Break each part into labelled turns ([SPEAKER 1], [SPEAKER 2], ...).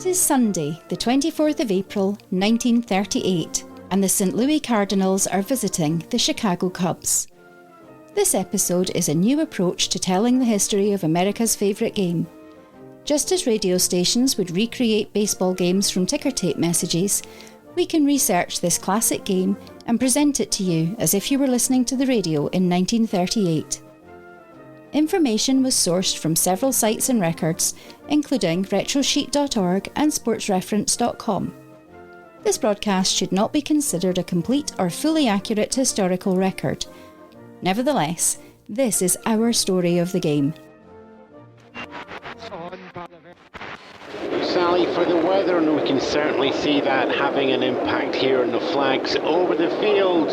[SPEAKER 1] It is Sunday, the 24th of April, 1938, and the St Louis Cardinals are visiting the Chicago Cubs. This episode is a new approach to telling the history of America's favourite game. Just as radio stations would recreate baseball games from ticker tape messages, we can research this classic game and present it to you as if you were listening to the radio in 1938. Information was sourced from several sites and records, including retrosheet.org and sportsreference.com. This broadcast should not be considered a complete or fully accurate historical record. Nevertheless, this is our story of the game.
[SPEAKER 2] Sally for the weather, and we can certainly see that having an impact here on the flags over the field.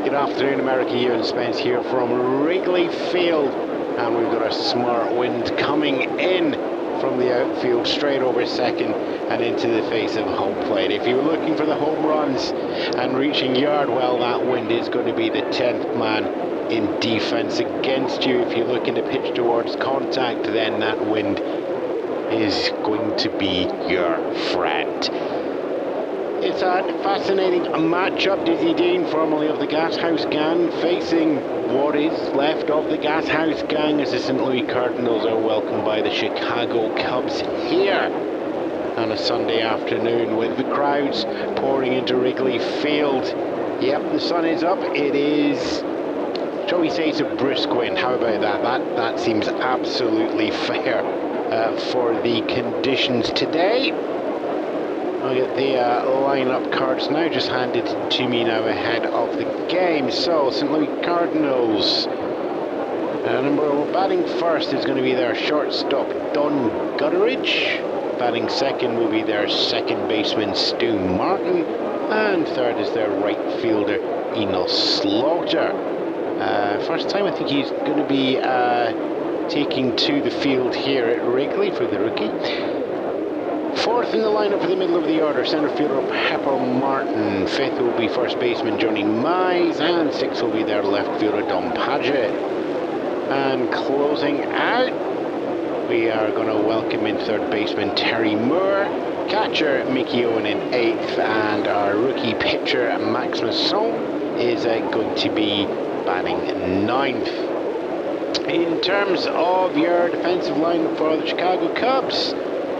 [SPEAKER 2] Good afternoon, America. Ewan, Spence here from Wrigley Field, and we've got a smart wind coming in from the outfield straight over second and into the face of home plate. If you're looking for the home runs and reaching yard, well, that wind is going to be the 10th man in defense against you. If you're looking to pitch towards contact, then that wind is going to be your friend. It's a fascinating matchup. Dizzy Dean, formerly of the Gashouse Gang, facing what is left of the Gashouse Gang as the St Louis Cardinals are welcomed by the Chicago Cubs here on a Sunday afternoon with the crowds pouring into Wrigley Field. Yep, the sun is up. It is, shall we say, it's a brisk wind. How about that? That seems absolutely fair for the conditions today. I'll get the lineup cards now, just handed to me now ahead of the game. So, St. Louis Cardinals. Batting first is going to be their shortstop, Don Gutteridge. Batting second will be their second baseman, Stu Martin. And third is their right fielder, Enos Slaughter. First time I think he's going to be taking to the field here at Wrigley for the rookie. Fourth in the lineup for the middle of the order, centre fielder Pepper Martin. Fifth will be first baseman Johnny Mize, and sixth will be their left fielder Dom Paget. And closing out, we are going to welcome in third baseman Terry Moore, catcher Mickey Ewan in eighth, and our rookie pitcher Max Masson is going to be batting ninth. In terms of your defensive line for the Chicago Cubs,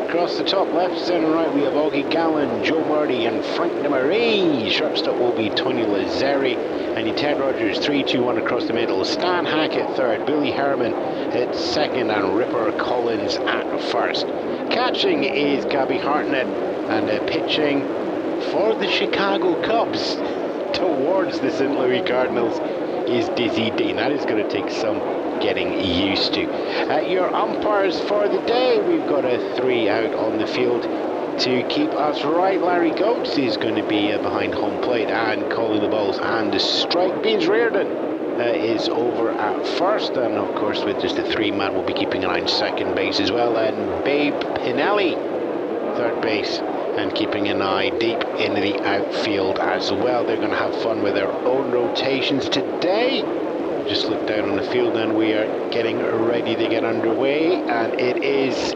[SPEAKER 2] across the top, left, centre, right, we have Augie Gallen, Joe Marty, and Frank DeMarie. Shortstop will be Tony Lazzeri, and your Ted Rogers, 3-2-1 across the middle. Stan Hackett third, Billy Herman at second, and Ripper Collins at first. Catching is Gabby Hartnett, and pitching for the Chicago Cubs towards the St. Louis Cardinals is Dizzy Dean. That is going to take some getting used to. Your umpires for the day, we've got a 3 out on the field to keep us right. Larry Goetz is going to be behind home plate and calling the balls and the strike. Beans Reardon is over at first, and of course with just a 3-man we'll be keeping an eye on second base as well, and Babe Pinelli third base and keeping an eye deep into the outfield as well. They're going to have fun with their own rotations today. Just look down on the field and we are getting ready to get underway, and it is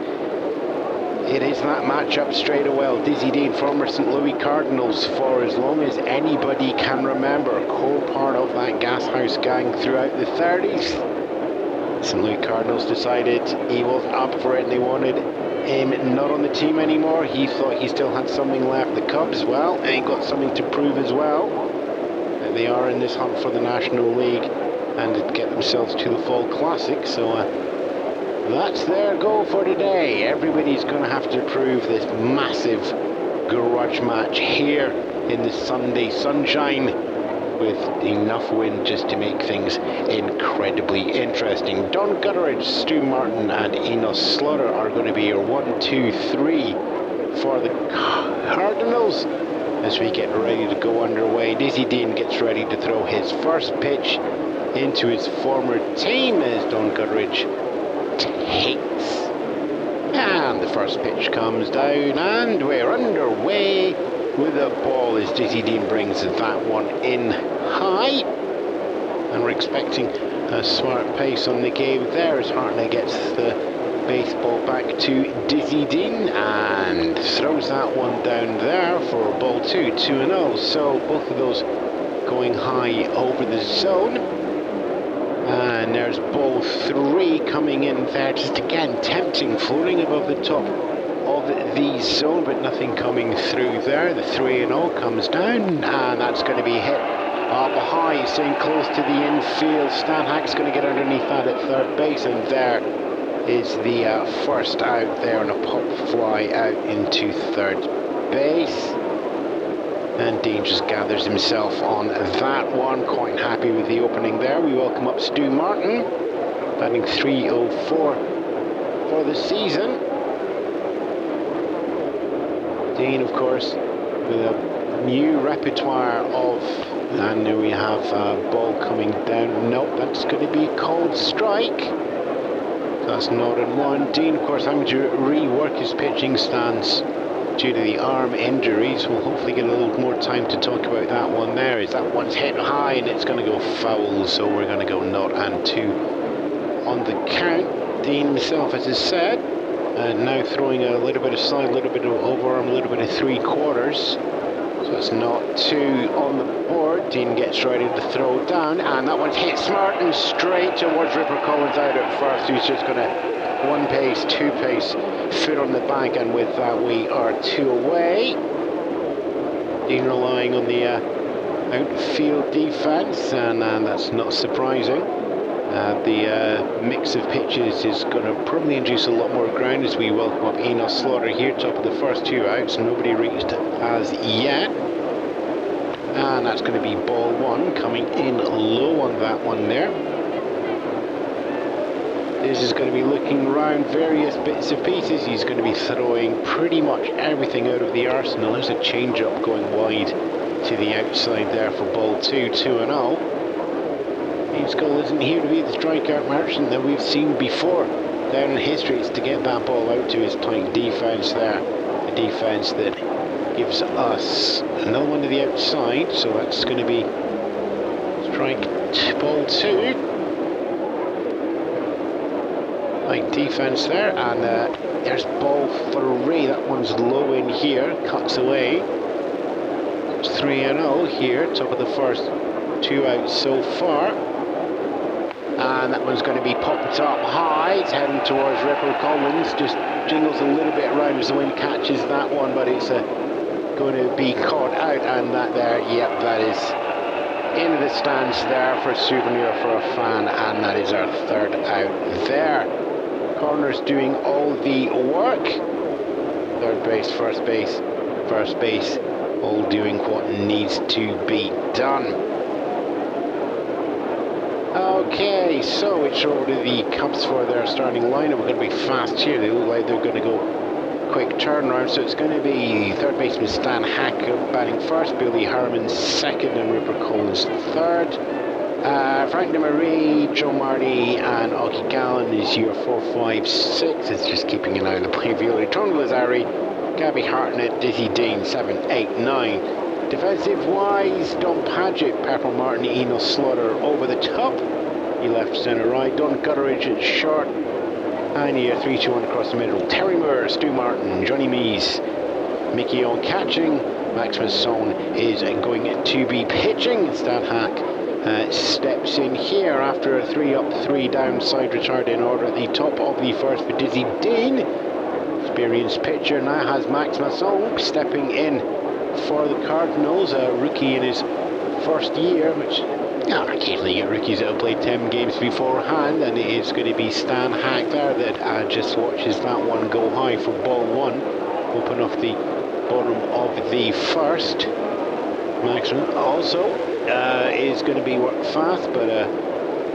[SPEAKER 2] that matchup straight away. Dizzy Dean, former St. Louis Cardinals for as long as anybody can remember, a core part of that Gashouse Gang throughout the 30s. St. Louis Cardinals decided he wasn't up for it and they wanted him not on the team anymore. He thought he still had something left. The Cubs, well, ain't got something to prove as well. They are in this hunt for the National League and to get themselves to the Fall Classic, so that's their goal for today. Everybody's going to have to prove this massive garage match here in the Sunday sunshine with enough wind just to make things incredibly interesting. Don Gutteridge, Stu Martin, and Enos Slaughter are going to be your 1, 2, 3 for the Cardinals as we get ready to go underway. Dizzy Dean gets ready to throw his first pitch into his former team as Don Gutteridge takes. And the first pitch comes down and we're underway with the ball as Dizzy Dean brings that one in high. And we're expecting a smart pace on the game there as Hartnett gets the Baseball back to Dizzy Dean and throws that one down there for ball 2, 2-0. So both of those going high over the zone. And there's ball 3 coming in there, just again tempting, floating above the top of the zone, but nothing coming through there. The 3-0 comes down, and that's going to be hit up high, staying close to the infield. Stan Hack's going to get underneath that at third base, and there is the first out there on a pop fly out into third base. And Dean just gathers himself on that one, quite happy with the opening there. We welcome up Stu Martin, batting .304 for the season. Dean, of course, with a new repertoire of, and there we have a ball coming down. Nope, that's going to be called strike. That's not in one. Dean, of course, having to rework his pitching stance due to the arm injuries. We'll hopefully get a little more time to talk about that one there, as that one's hit high and it's going to go foul, so we're going to go 0-2 on the count. Dean himself, as I said, now throwing a little bit of side, a little bit of overarm, a little bit of 3/4. So it's 0-2 on the board. Dean gets ready to throw down, and that one's hit smart and straight towards Ripper Collins out at first, who's just going to 1 pace, 2 pace, foot on the bank, and with that we are 2 away. Dean relying on the outfield defense, and that's not surprising. The mix of pitches is going to probably induce a lot more ground as we welcome up Enos Slaughter here, top of the first 2 outs. Nobody reached as yet. And that's going to be ball 1, coming in low on that one there. This is going to be looking around various bits of pieces. He's going to be throwing pretty much everything out of the arsenal. There's a change-up going wide to the outside there for ball 2, 2-0. His goal isn't here to be the strikeout merchant that we've seen before down in history. It's to get that ball out to his tight defense there. A defense that gives us another one to the outside, so that's going to be strike ball 2. Light defense there, and there's ball 3. That one's low in here, cuts away. It's 3-0 here, top of the first 2 outs so far. And that one's going to be popped up high. It's heading towards Ripper Collins. Just jingles a little bit around as the wind catches that one, but it's going to be caught out. And that there, yep, that is into the stands there for a souvenir for a fan. And that is our 3rd out there. Corners doing all the work. Third base, first base, all doing what needs to be done. Okay, so it's over to the Cubs for their starting lineup. We're going to be fast here. They look like they're going to go quick turnaround. So it's going to be third baseman Stan Hack batting first, Billy Harriman second, and Ripper Collins third. Frank DeMarie, Joe Marty, and Augie Gallen is your 4, 5, 6. It's just keeping an eye on the play viewer. Tony Lazzari, Gabby Hartnett, Dizzy Dean, 7, 8, 9. Defensive-wise, Don Padgett, Pepper Martin, Enos Slaughter over the top. He left, centre, right. Don Gutteridge at short. And here, 3-2-1 across the middle. Terry Moore, Stu Martin, Johnny Mize, Mickey on catching. Max Masson is going to be pitching. Stan Hack steps in here after a 3 up, 3 down side retired in order at the top of the first for Dizzy Dean. Experienced pitcher now has Max Masson stepping in for the Cardinals, a rookie in his first year, which occasionally you get rookies that have played 10 games beforehand, and it is going to be Stan Hack there that just watches that one go high for ball 1. Open off the bottom of the first. Maximum also is going to be worked fast, but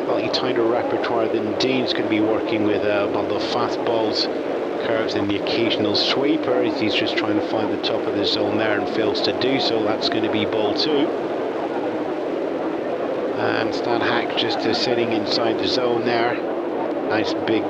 [SPEAKER 2] slightly tighter repertoire than Dean's going to be working with a bundle of fastballs, curves, and the occasional sweeper, as he's just trying to find the top of the zone there and fails to do so. That's going to be ball 2. And Stan Hack just sitting inside the zone there. Nice big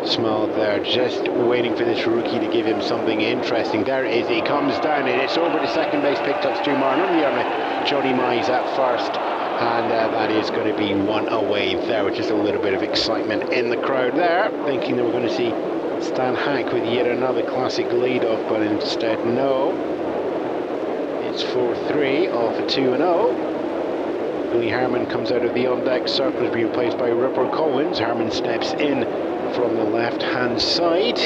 [SPEAKER 2] smile there, just waiting for this rookie to give him something interesting. There it is, he comes down and it's over to second base, picked up Stu Martin on the other, Johnny Mize at first, and that is going to be 1 away there, with just a little bit of excitement in the crowd there, thinking that we're going to see Stan Hack with yet another classic lead-off, but instead no. It's 4-3 off a 2-0. Billy Harmon comes out of the on-deck circle to be replaced by Ripper Collins. Harmon steps in from the left-hand side.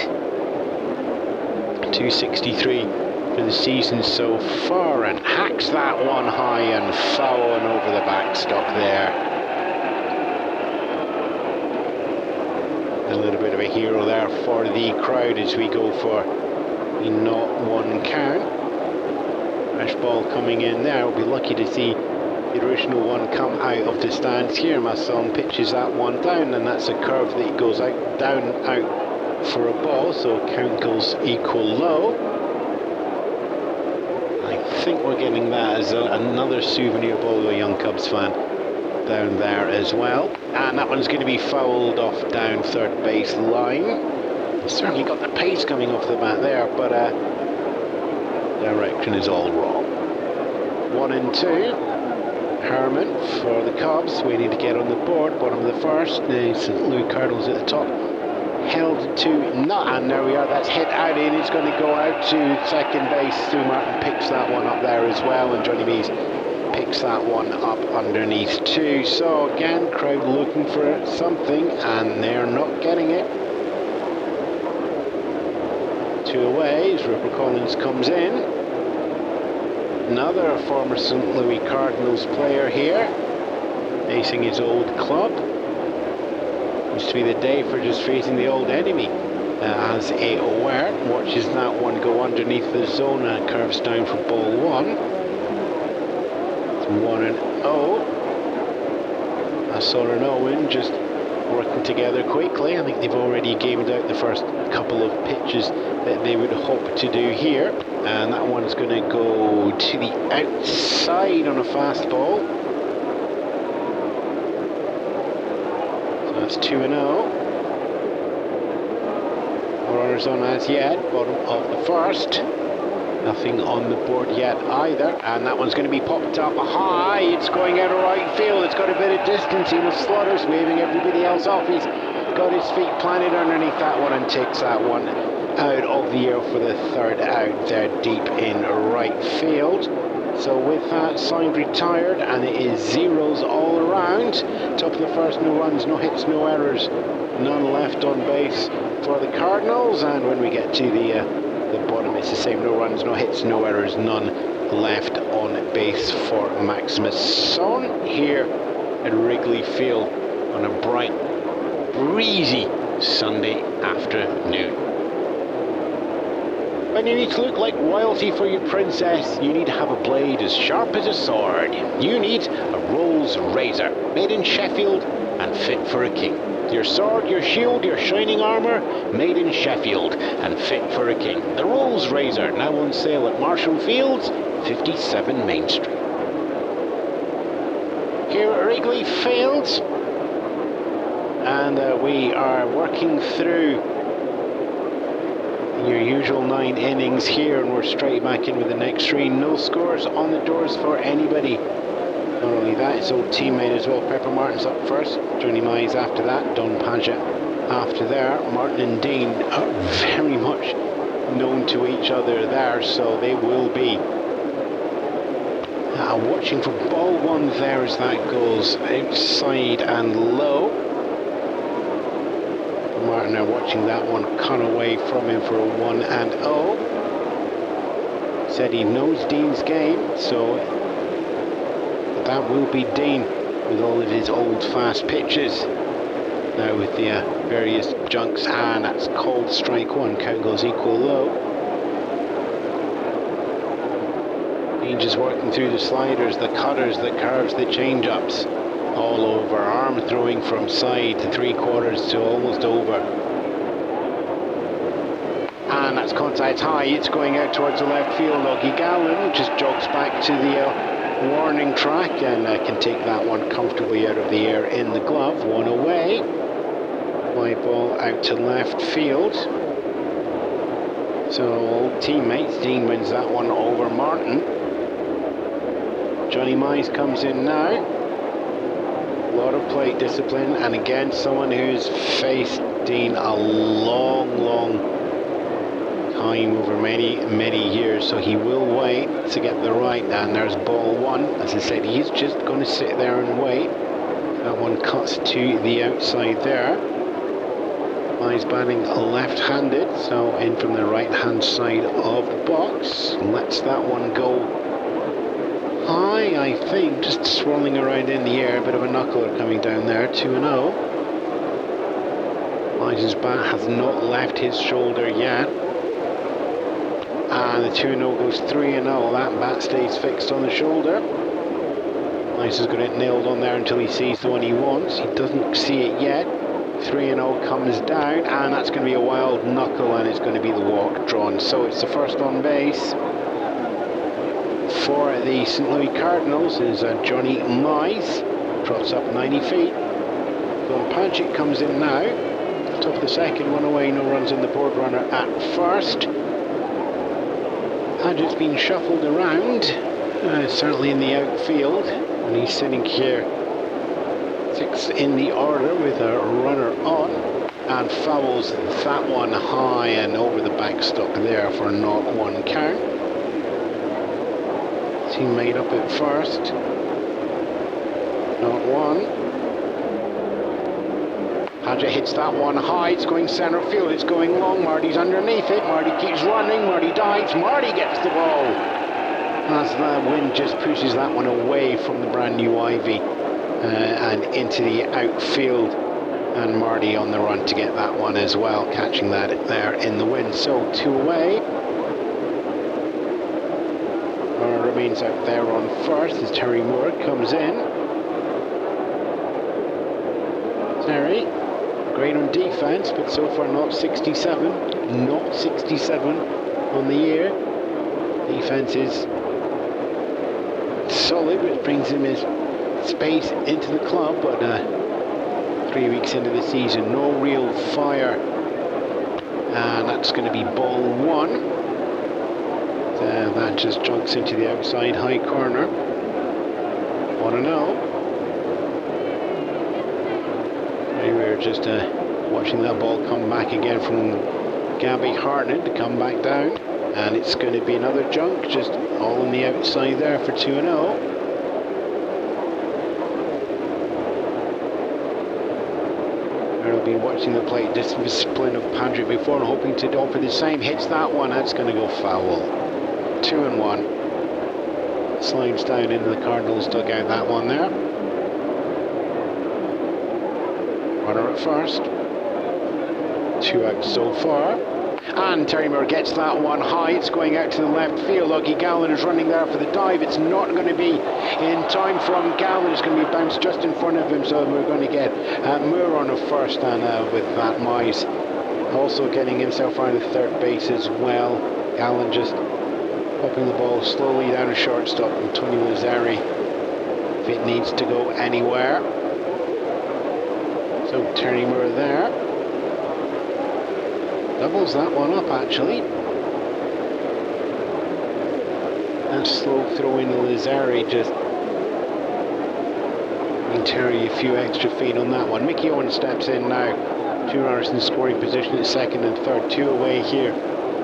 [SPEAKER 2] 263 for the season so far, and hacks that one high and foul and over the backstop there. A little bit of a hero there for the crowd as we go for the 0-1 count. Fresh ball coming in there. We'll be lucky to see the original one come out of the stands here. My son pitches that one down, and that's a curve that goes out, down, out for a ball, so count goes equal low. I think we're getting that as another souvenir ball to a young Cubs fan down there as well. And that one's going to be fouled off down third base line. Certainly got the pace coming off the bat there, but direction is all wrong. 1-2. Herman for the Cubs, waiting to get on the board. Bottom of the first, the St Louis Cardinals at the top. Held to not, and there we are. That's hit out in. It's going to go out to second base. Stu Martin picks that one up there as well, and Johnny Mize picks that one up underneath too. So again, crowd looking for something, and they're not getting it. 2 away as Ripper Collins comes in. Another former St. Louis Cardinals player here, facing his old club. Used to be the day for just facing the old enemy. As a aware, watches that one go underneath the zone and curves down for ball one. It's 1-0. Asor and Owen just working together quickly. I think they've already gamed out the first couple of pitches that they would hope to do here. And that one's going to go to the outside on a fastball. So that's 2-0. No runners on as yet. Bottom of the first. Nothing on the board yet either. And that one's going to be popped up high. It's going out of right field. It's got a bit of distance. Ewan Slaughter's waving everybody else off. He's got his feet planted underneath that one and takes that one out of the air for the third out there deep in right field. So with that, signed retired, and it is zeros all around. Top of the first, no runs, no hits, no errors, none left on base for the Cardinals. And when we get to the bottom, it's the same, no runs, no hits, no errors, none left on base for Maximus Son here at Wrigley Field on a bright, breezy Sunday afternoon. When you need to look like royalty for your princess, you need to have a blade as sharp as a sword. You need a Rolls Razor, made in Sheffield and fit for a king. Your sword, your shield, your shining armour, made in Sheffield and fit for a king. The Rolls Razor, now on sale at Marshall Fields, 57 Main Street. Here at Wrigley Field, and we are working through your usual 9 innings here, and we're straight back in with the next 3. No scores on the doors for anybody. Not only that, his old teammate as well. Pepper Martin's up first, Johnny Mize after that, Don Padgett after there. Martin and Dean are very much known to each other there, so they will be watching for ball one there as that goes outside and low. Martin are watching that one cut away from him for a 1-0. Said he knows Dean's game, so that will be Dean with all of his old fast pitches. Now with the various junks, and that's called strike one. Count goes equal low. Dean just working through the sliders, the cutters, the curves, the change-ups. All over, arm throwing from side to 3/4 to almost over. And that's contact high, it's going out towards the left field. Augie Gallen just jogs back to the warning track and can take that one comfortably out of the air in the glove. 1 away. Fly ball out to left field. So old teammates, Dean wins that one over Martin. Johnny Mize comes in now. A lot of plate discipline, and again someone who's faced 2015, a long time over many years, so he will wait to get the right. And there's ball one. As I said, he's just going to sit there and wait. That one cuts to the outside there. Mize batting left-handed, so in from the right-hand side of the box. Lets that one go high, I think, just swirling around in the air. A bit of a knuckler coming down there, 2-0. Mize's bat has not left his shoulder yet. And the 2-0 goes 3-0. That bat stays fixed on the shoulder. Mize has got it nailed on there until he sees the one he wants. He doesn't see it yet. 3-0 comes down, and that's going to be a wild knuckle, and it's going to be the walk drawn. So it's the first on base for the St Louis Cardinals is Johnny Mize. Drops up 90 feet. Don Padgett comes in now. Top of the second, one away, no runs in the board runner at first. Padgett's been shuffled around, certainly in the outfield, and he's sitting here sixth in the order with a runner on, and fouls that one high and over the backstop there for a 0-1 count. Teammate up at first. 0-1. Padgett hits that one high. It's going center field. It's going long. Marty's underneath it. Marty keeps running. Marty dives. Marty gets the ball. As the wind just pushes that one away from the brand new Ivy and into the outfield. And Marty on the run to get that one as well, catching that there in the wind. So 2 away. Remains out there on first as Terry Moore comes in. Terry, great on defense, but so far not 67. Not 67 on the year. Defense is solid, which brings him his space into the club, but 3 weeks into the season, no real fire. And that's going to be ball one. That just jogs into the outside high corner. 1-0. We're just watching that ball come back again from Gabby Hartnett to come back down. And it's going to be another junk, just all on the outside there for 2-0. I've been watching the plate discipline of Padgett before and hoping to offer the same. Hits that one, that's going to go foul. 2-1. Slides down into the Cardinals dugout, that one there. Runner at first. 2 out so far. And Terry Moore gets that one high. It's going out to the left field. Augie Gallen is running there for the dive. It's not going to be in time from Gallen. It's going to be bounced just in front of him. So we're going to get Moore on a first, and with that Mize also getting himself around the third base as well. Gallen just popping the ball slowly down a shortstop from Tony Lazzari if it needs to go anywhere. So Terry Moore there. Doubles that one up actually. And slow throw into Lazzari, just giving Terry a few extra feet on that one. Mickey Ewan steps in now. 2 runners in scoring position at second and third. 2 away here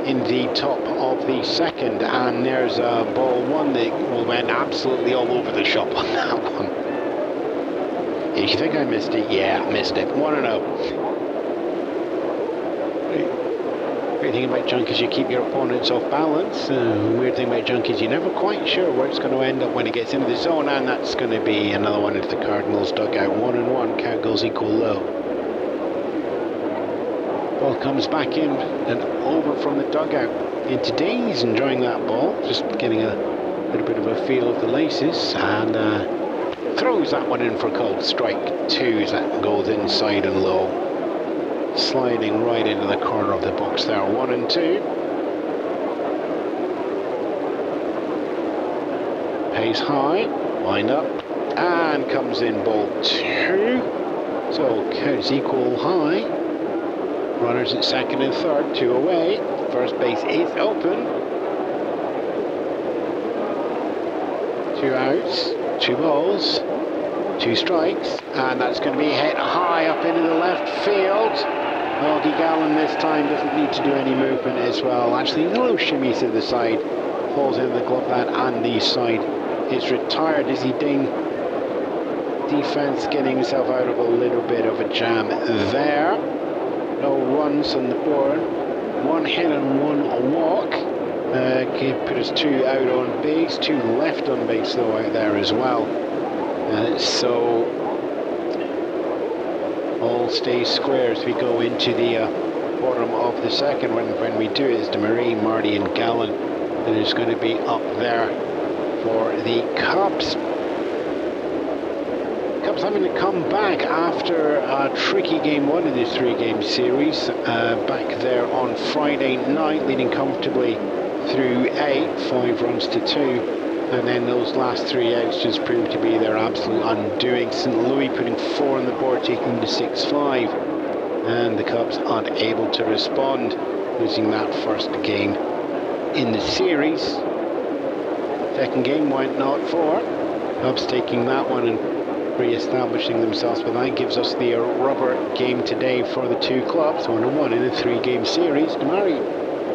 [SPEAKER 2] in the top of the second. And there's ball one that went absolutely all over the shop on that one. If you think I missed it, yeah, missed it. 1-0. Great thing about junk is you keep your opponents off balance. Weird thing about junk is you're never quite sure where it's going to end up when it gets into the zone, and that's going to be another one into the Cardinals dugout. 1-1, count goes equal low. Ball comes back in and over from the dugout into Days, enjoying that ball, just getting a little bit of a feel of the laces, and throws that one in for called strike 2 as that goes inside and low. Sliding right into the corner of the box there. 1-2. Pace high, wind up, and comes in ball 2. So counts equal high. Runners at second and third, 2 away. First base is open. 2 outs, 2 balls, 2 strikes, and that's going to be hit high up into the left field. Augie Gallen this time doesn't need to do any movement as well. Actually, a little shimmy to the side, falls in the glove hand and the side is retired. Izzy Ding, defense getting himself out of a little bit of a jam there. No runs on the board, 1 hit and 1 walk. Put us 2 out on base, 2 left on base though out there as well. So all stays square as we go into the bottom of the second. When we do it, it's DeMarie, Marty and Gallen that is going to be up there for the Cubs. Cubs having to come back after a tricky game 1 of this 3-game series. Back there on Friday night, leading comfortably through 8, 5 runs to 2. And then those last 3 outs just proved to be their absolute undoing. St. Louis putting 4 on the board, taking the 6-5. And the Cubs unable to respond, losing that first game in the series. Second game went 0-4. Cubs taking that one and re-establishing themselves. But that gives us the rubber game today for the 2 clubs. 1-1 in a 3-game series. DeMarie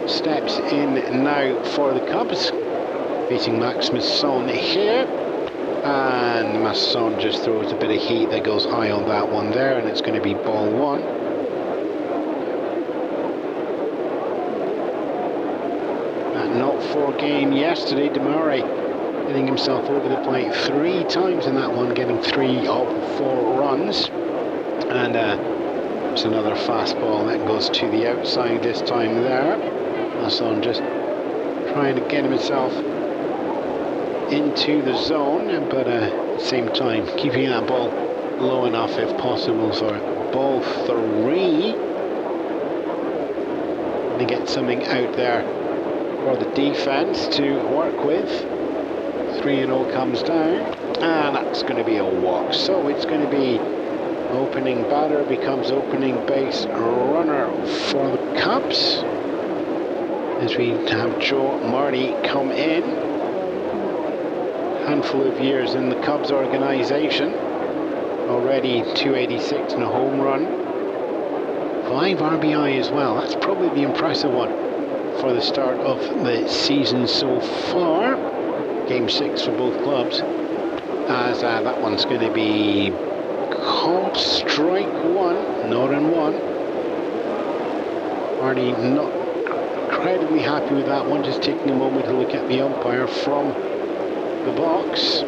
[SPEAKER 2] steps in now for the Cubs, facing Max Masson here, and Masson just throws a bit of heat that goes high on that one there, and it's going to be ball 1. That 0-4 game yesterday, DeMarie hitting himself over the plate 3 times in that one, getting 3 of 4 runs, and it's another fastball that goes to the outside this time there. Masson just trying to get himself into the zone, but at the same time keeping that ball low enough if possible. So ball 3, to get something out there for the defense to work with. 3-0 comes down, and that's going to be a walk. So it's going to be opening batter becomes opening base runner for the Cubs, as we have Joe Marty come in. Handful of years in the Cubs organization, already 286 and a home run, 5 RBI as well. That's probably the impressive one for the start of the season so far. Game 6 for both clubs, as that one's going to be called strike 1, not in 1. Marty not incredibly happy with that one, just taking a moment to look at the umpire from the box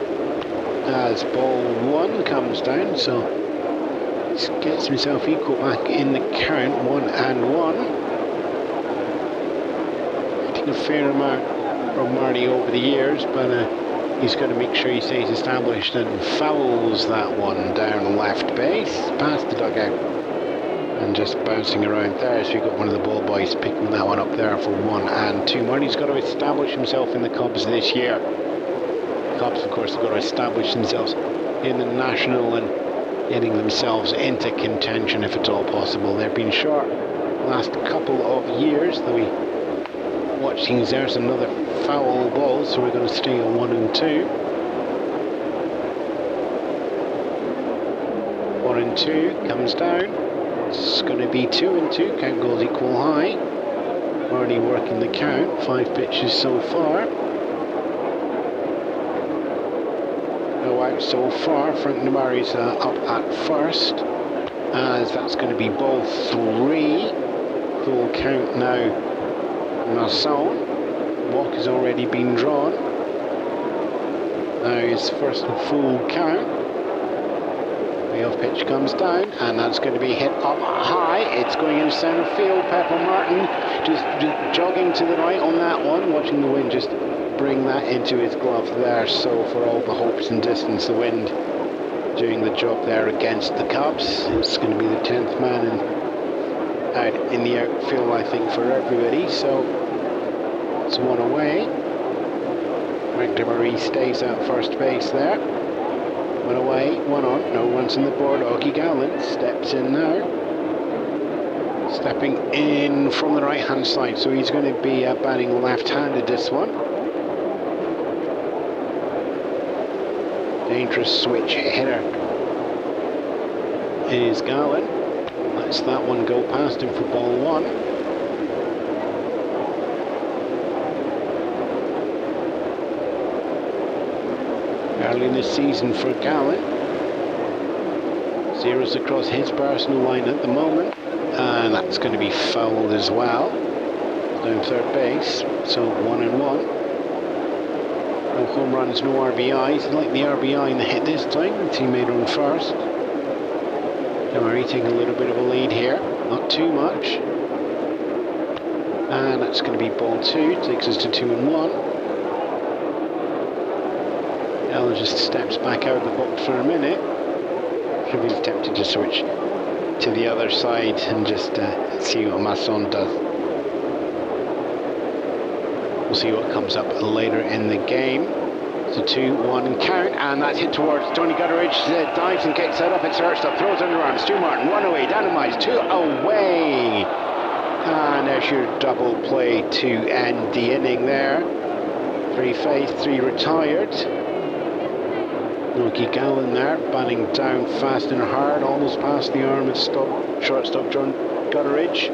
[SPEAKER 2] as ball 1 comes down. So he gets himself equal back in the count, 1-1. Getting a fair amount from Marty over the years, but he's got to make sure he stays established, and fouls that one down left base past the dugout, and just bouncing around there. So we've got one of the ball boys picking that one up there for 1-2. Marty's got to establish himself in the Cubs this year. Cubs, of course, have got to establish themselves in the National and getting themselves into contention if at all possible. They've been short the last couple of years, though we watch things. There's another foul ball, so we're going to stay on 1-2. 1-2 comes down. It's going to be 2-2. Count goes equal high. Marty working the count. 5 pitches so far. No out so far. Frank DeMarie's up at first, as that's going to be ball 3. Full count now. Masson. Walk has already been drawn. Now his first full count. The off pitch comes down, and that's going to be hit up high. It's going in center field. Pepper Martin just jogging to the right on that one, watching the wind just bring that into his glove there. So for all the hopes and distance, the wind doing the job there against the Cubs. It's going to be the 10th man out in the outfield, I think, for everybody. So it's 1 away. Frank DeMarie stays at first base there. 1 away, 1 on, no runs on the board. Augie Gallen steps in now. Stepping in from the right-hand side, so he's going to be batting left-handed this one. Dangerous switch hitter is Gallen. lets that one go past him for ball one. Early in the season for Gallen. Zeros across his personal line at the moment, and that's going to be fouled as well. Down third base, so 1-1. No home runs, no RBIs. He'd like the RBI in the hit this time. The teammate on first. Murray taking a little bit of a lead here, not too much. And that's going to be ball two, takes us to 2-1. Ella just steps back out of the box for a minute. Should be tempted to switch to the other side and just see what Masson does. We'll see what comes up later in the game. It's a 2-1 count, and that's hit towards Tony Gutteridge. Dives and kicks that up. It's Hurst-up, throws underarm. Stu Martin, one away, down to Mize, two away. And there's your double play to end the inning there. 3 faced, 3 retired. Noki Gallen there, batting down fast and hard, almost past the arm of shortstop John Gutteridge.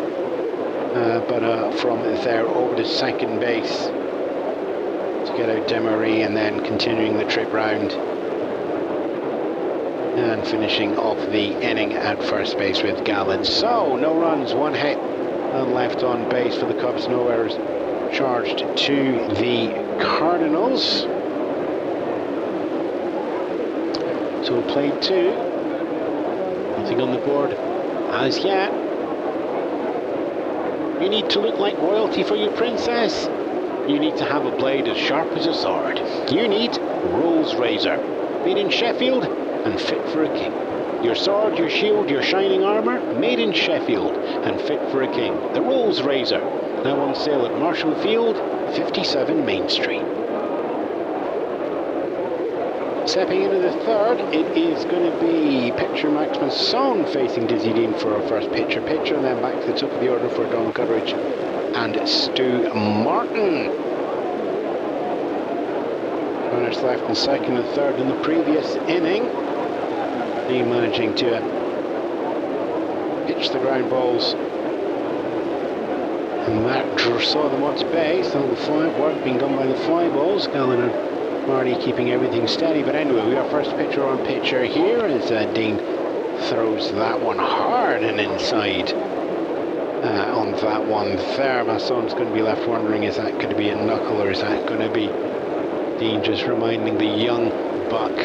[SPEAKER 2] But from there over to second base to get out Demery, and then continuing the trip round and finishing off the inning at first base with Gallen. So no runs, 1 hit and left on base for the Cubs, no errors charged to the Cardinals. So played 2, nothing on the board as yet. You need to look like royalty for your princess. You need to have a blade as sharp as a sword. You need Rolls Razor, made in Sheffield and fit for a king. Your sword, your shield, your shining armour, made in Sheffield and fit for a king. The Rolls Razor, now on sale at Marshall Field, 57 Main Street. Stepping into the third, it is going to be pitcher Max Masson facing Dizzy Dean for our first pitcher, and then back to the top of the order for Don Gutteridge and Stu Martin. Runners left in second and third in the previous inning. He managing to pitch the ground balls, and that saw them onto base. All the work being done by the fly balls. Gallen and Marty keeping everything steady, but anyway, we are first pitcher on pitcher here as Dean throws that one hard and inside on that one there. Masson's going to be left wondering, is that going to be a knuckle or is that going to be Dean just reminding the young buck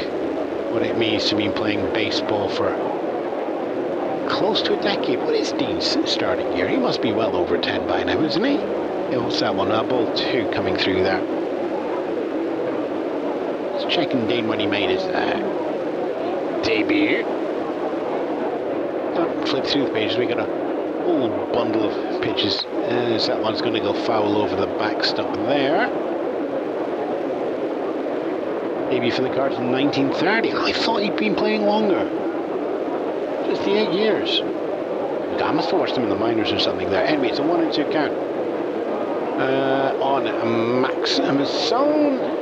[SPEAKER 2] what it means to be playing baseball for close to a decade. What is Dean's starting year? He must be well over 10 by now, isn't he? Yeah, what's that one? Ball 2 coming through there. Checking Dean when he made his debut. Flip through the pages, we got a whole bundle of pitches. So that one's going to go foul over the backstop there. Debut for the Cards in 1930. I thought he'd been playing longer. Just the 8 years. I must have watched him in the minors or something there. Anyway, it's a 1-2 count on Max Masson.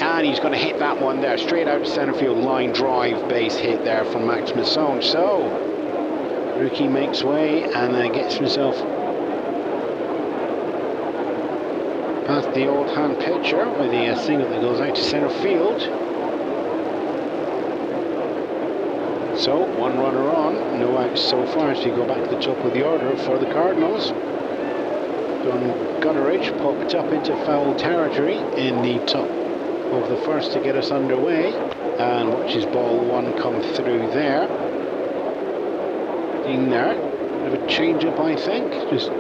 [SPEAKER 2] And he's going to hit that one there, straight out to centre field, line drive, base hit there from Max Masson. So, rookie makes way and gets himself past the old hand pitcher with the single that goes out to centre field. So, 1 runner on, no outs so far as we go back to the top of the order for the Cardinals. Don Gutteridge popped up into foul territory in the top of the first to get us underway, and watches ball 1 come through there. In there, bit of a change up, I think, just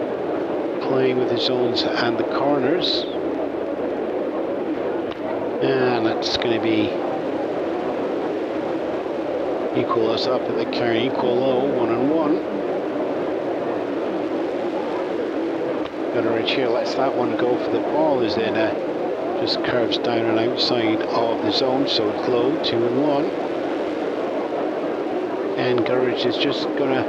[SPEAKER 2] playing with his zones and the corners, and that's going to be equal us up at the carry, equal low, 1-1. Gutteridge here lets that one go for the ball as it just curves down and outside of the zone, so it's low, 2-1. And Gutteridge is just gonna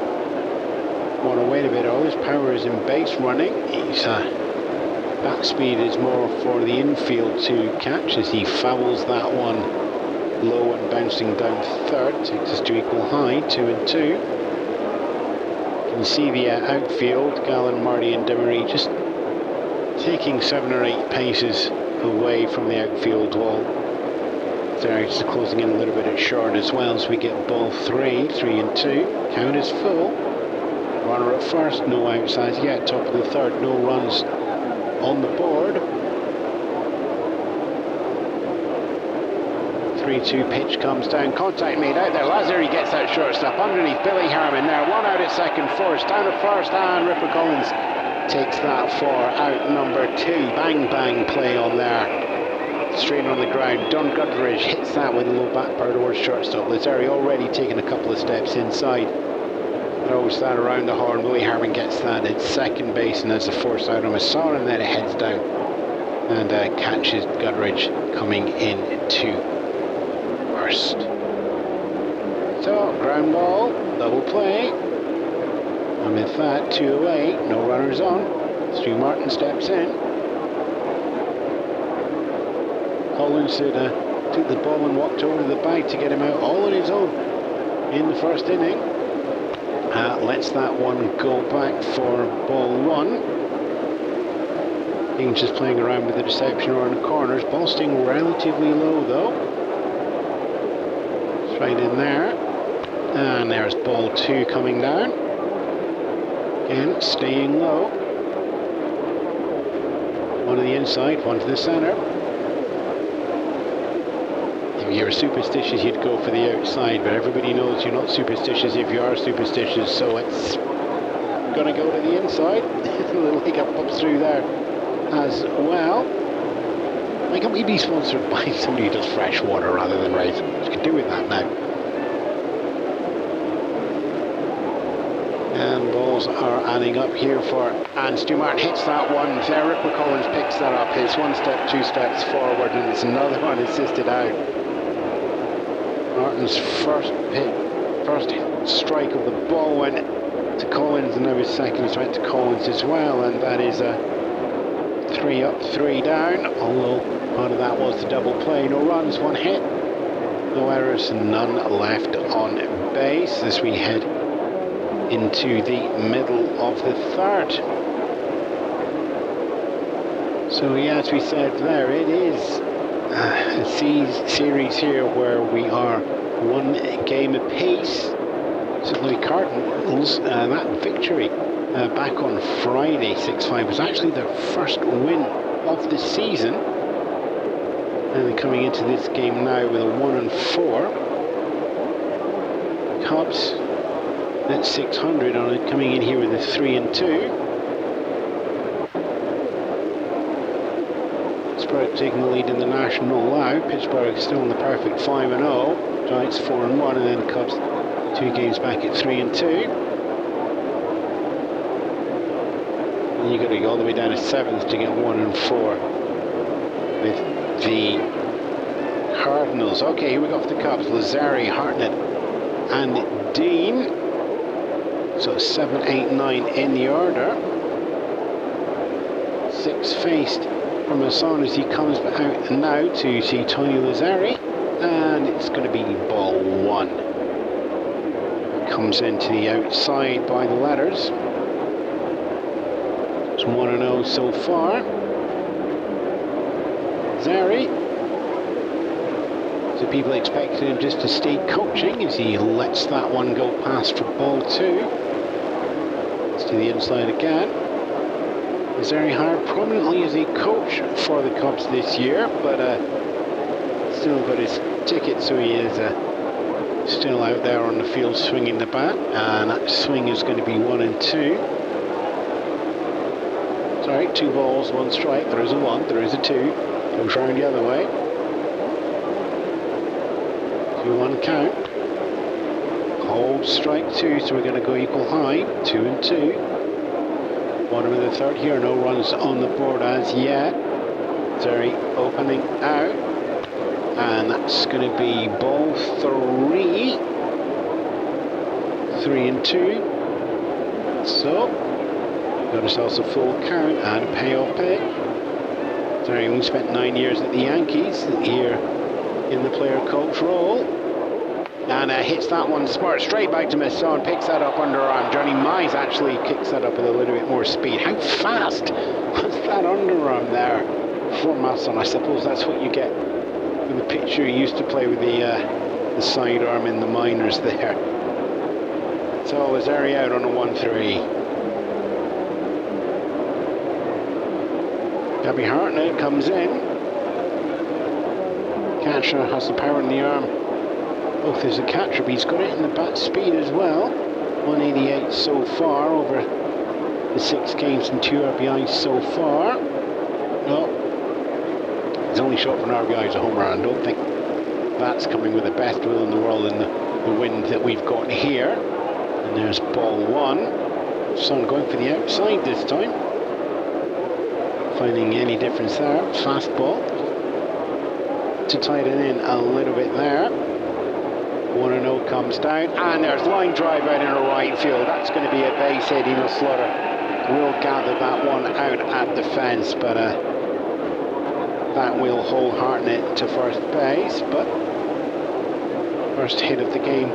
[SPEAKER 2] want to wait a bit. All his power is in base running. His bat speed is more for the infield to catch as he fouls that one low and bouncing down third, takes us to equal high, 2-2. You can see the outfield, Gallen, Marty and Demery just taking 7 or 8 paces away from the outfield wall. They're just closing in a little bit at short as well, as we get ball 3, 3-2. Count is full. Runner at first, no outsides yet. Top of the third, no runs on the board. 3-2 pitch comes down. Contact made out there. Lazary gets that shortstop underneath Billy Harmon there. One out at second, force down at first, and Ripper Collins takes that for out number 2. Bang bang play on there. Straight on the ground. Don Gutteridge hits that with a low bat power towards shortstop. Lazary already taken a couple of steps inside. Throws that around the horn. Billy Harmon gets that at second base, and as a force out on Massar, and then it heads down and catches Gutteridge coming in to first. So, ground ball, double play. And with that, 2 away, no runners on. Stu Martin steps in. Collins took the ball and walked over to the bag to get him out all on his own in the first inning. Lets that one go back for ball 1. He's just playing around with the reception around the corners. Ball staying relatively low though. It's right in there. And there's ball 2 coming down. Again, staying low. One to the inside, one to the center. If you're superstitious, you'd go for the outside, but everybody knows you're not superstitious if you are superstitious, so it's gonna go to the inside. A little hiccup up through there as well. Why can't we be sponsored by somebody who does fresh water rather than raisins? You can do with that now. And balls are adding up here for, and Stu Martin hits that one there. Ripper Collins picks that up. His 1 step, 2 steps forward, and it's another one assisted out. Martin's first strike of the ball went to Collins, and now his second is went to Collins as well, and that is a 3 up, 3 down, although part of that was the double play. No runs, 1 hit, no errors, none left on base as we head into the middle of the third. So yeah, as we said there, it is a series here where we are 1 game apiece. St Louis Cardinals, that victory back on Friday, 6-5, was actually their first win of the season. And they're coming into this game now with a 1-4. Cubs at 600 on it, coming in here with a 3-2. Pittsburgh taking the lead in the National now. Pittsburgh still in the perfect 5-0. Giants 4-1, and then Cubs 2 games back at 3-2. And you've got to go all the way down to 7th to get 1-4 with the Cardinals. Okay, here we go for the Cubs. Lazari, Hartnett, and Dean. So 7, 8, 9 in the order. 6 faced from Hassan as he comes out now to see Tony Lazari, and it's going to be ball 1. Comes into the outside by the letters. It's 1-0 so far. Lazari. So people expected him just to stay coaching as he lets that one go past for ball 2. To the inside again. Lazari hired prominently as a coach for the Cubs this year, but still got his ticket, so he is still out there on the field swinging the bat, and that swing is going to be 1-2. Sorry, 2 balls, 1 strike. There is a 1, there is a 2. Goes round the other way. 2-1 count. Hold strike 2, so we're going to go equal high, 2-2. Bottom of the third here, no runs on the board as yet. Lazari opening out, and that's going to be ball 3. 3-2. So, got ourselves a full count and a payoff pick. Lazari only spent 9 years at the Yankees. Here in the player coach role. And hits that one smart straight back to Mize, picks that up underarm. Johnny Mize actually kicks that up with a little bit more speed. How fast was that underarm there for Mize? I suppose that's what you get with the pitcher who used to play with the sidearm in the minors there. So is Ari out on a 1-3. Gabby Hartnett comes in. Catcher has the power in the arm. Both as a catcher, but he's got it in the bat speed as well. 188 so far over the 6 games and 2 RBIs so far. No, he's only shot for an RBI as a homer. I don't think that's coming with the best will in the world in the wind that we've got here. And there's ball 1. Son going for the outside this time. Finding any difference there. Fastball to tighten in a little bit there. 1-0 comes down, and there's line drive out into right field. That's going to be a base hit. Ewan Slaughter will gather that one out at the fence, but that will hold Hartnett to first base. But first hit of the game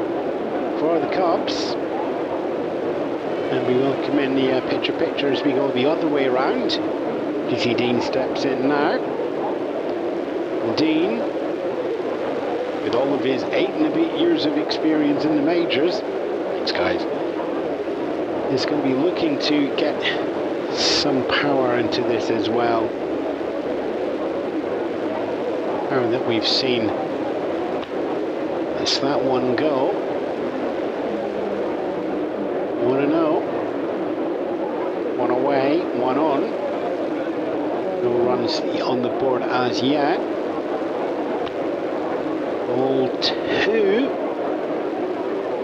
[SPEAKER 2] for the Cubs, and we welcome in the picture as we go the other way around. DC Dean steps in now. Dean, with all of his 8 and a bit years of experience in the majors, thanks guys, is going to be looking to get some power into this as well. Power that we've seen. Let's that one go. 1-0. 1 away, 1 on. No runs on the board as yet. Ball 2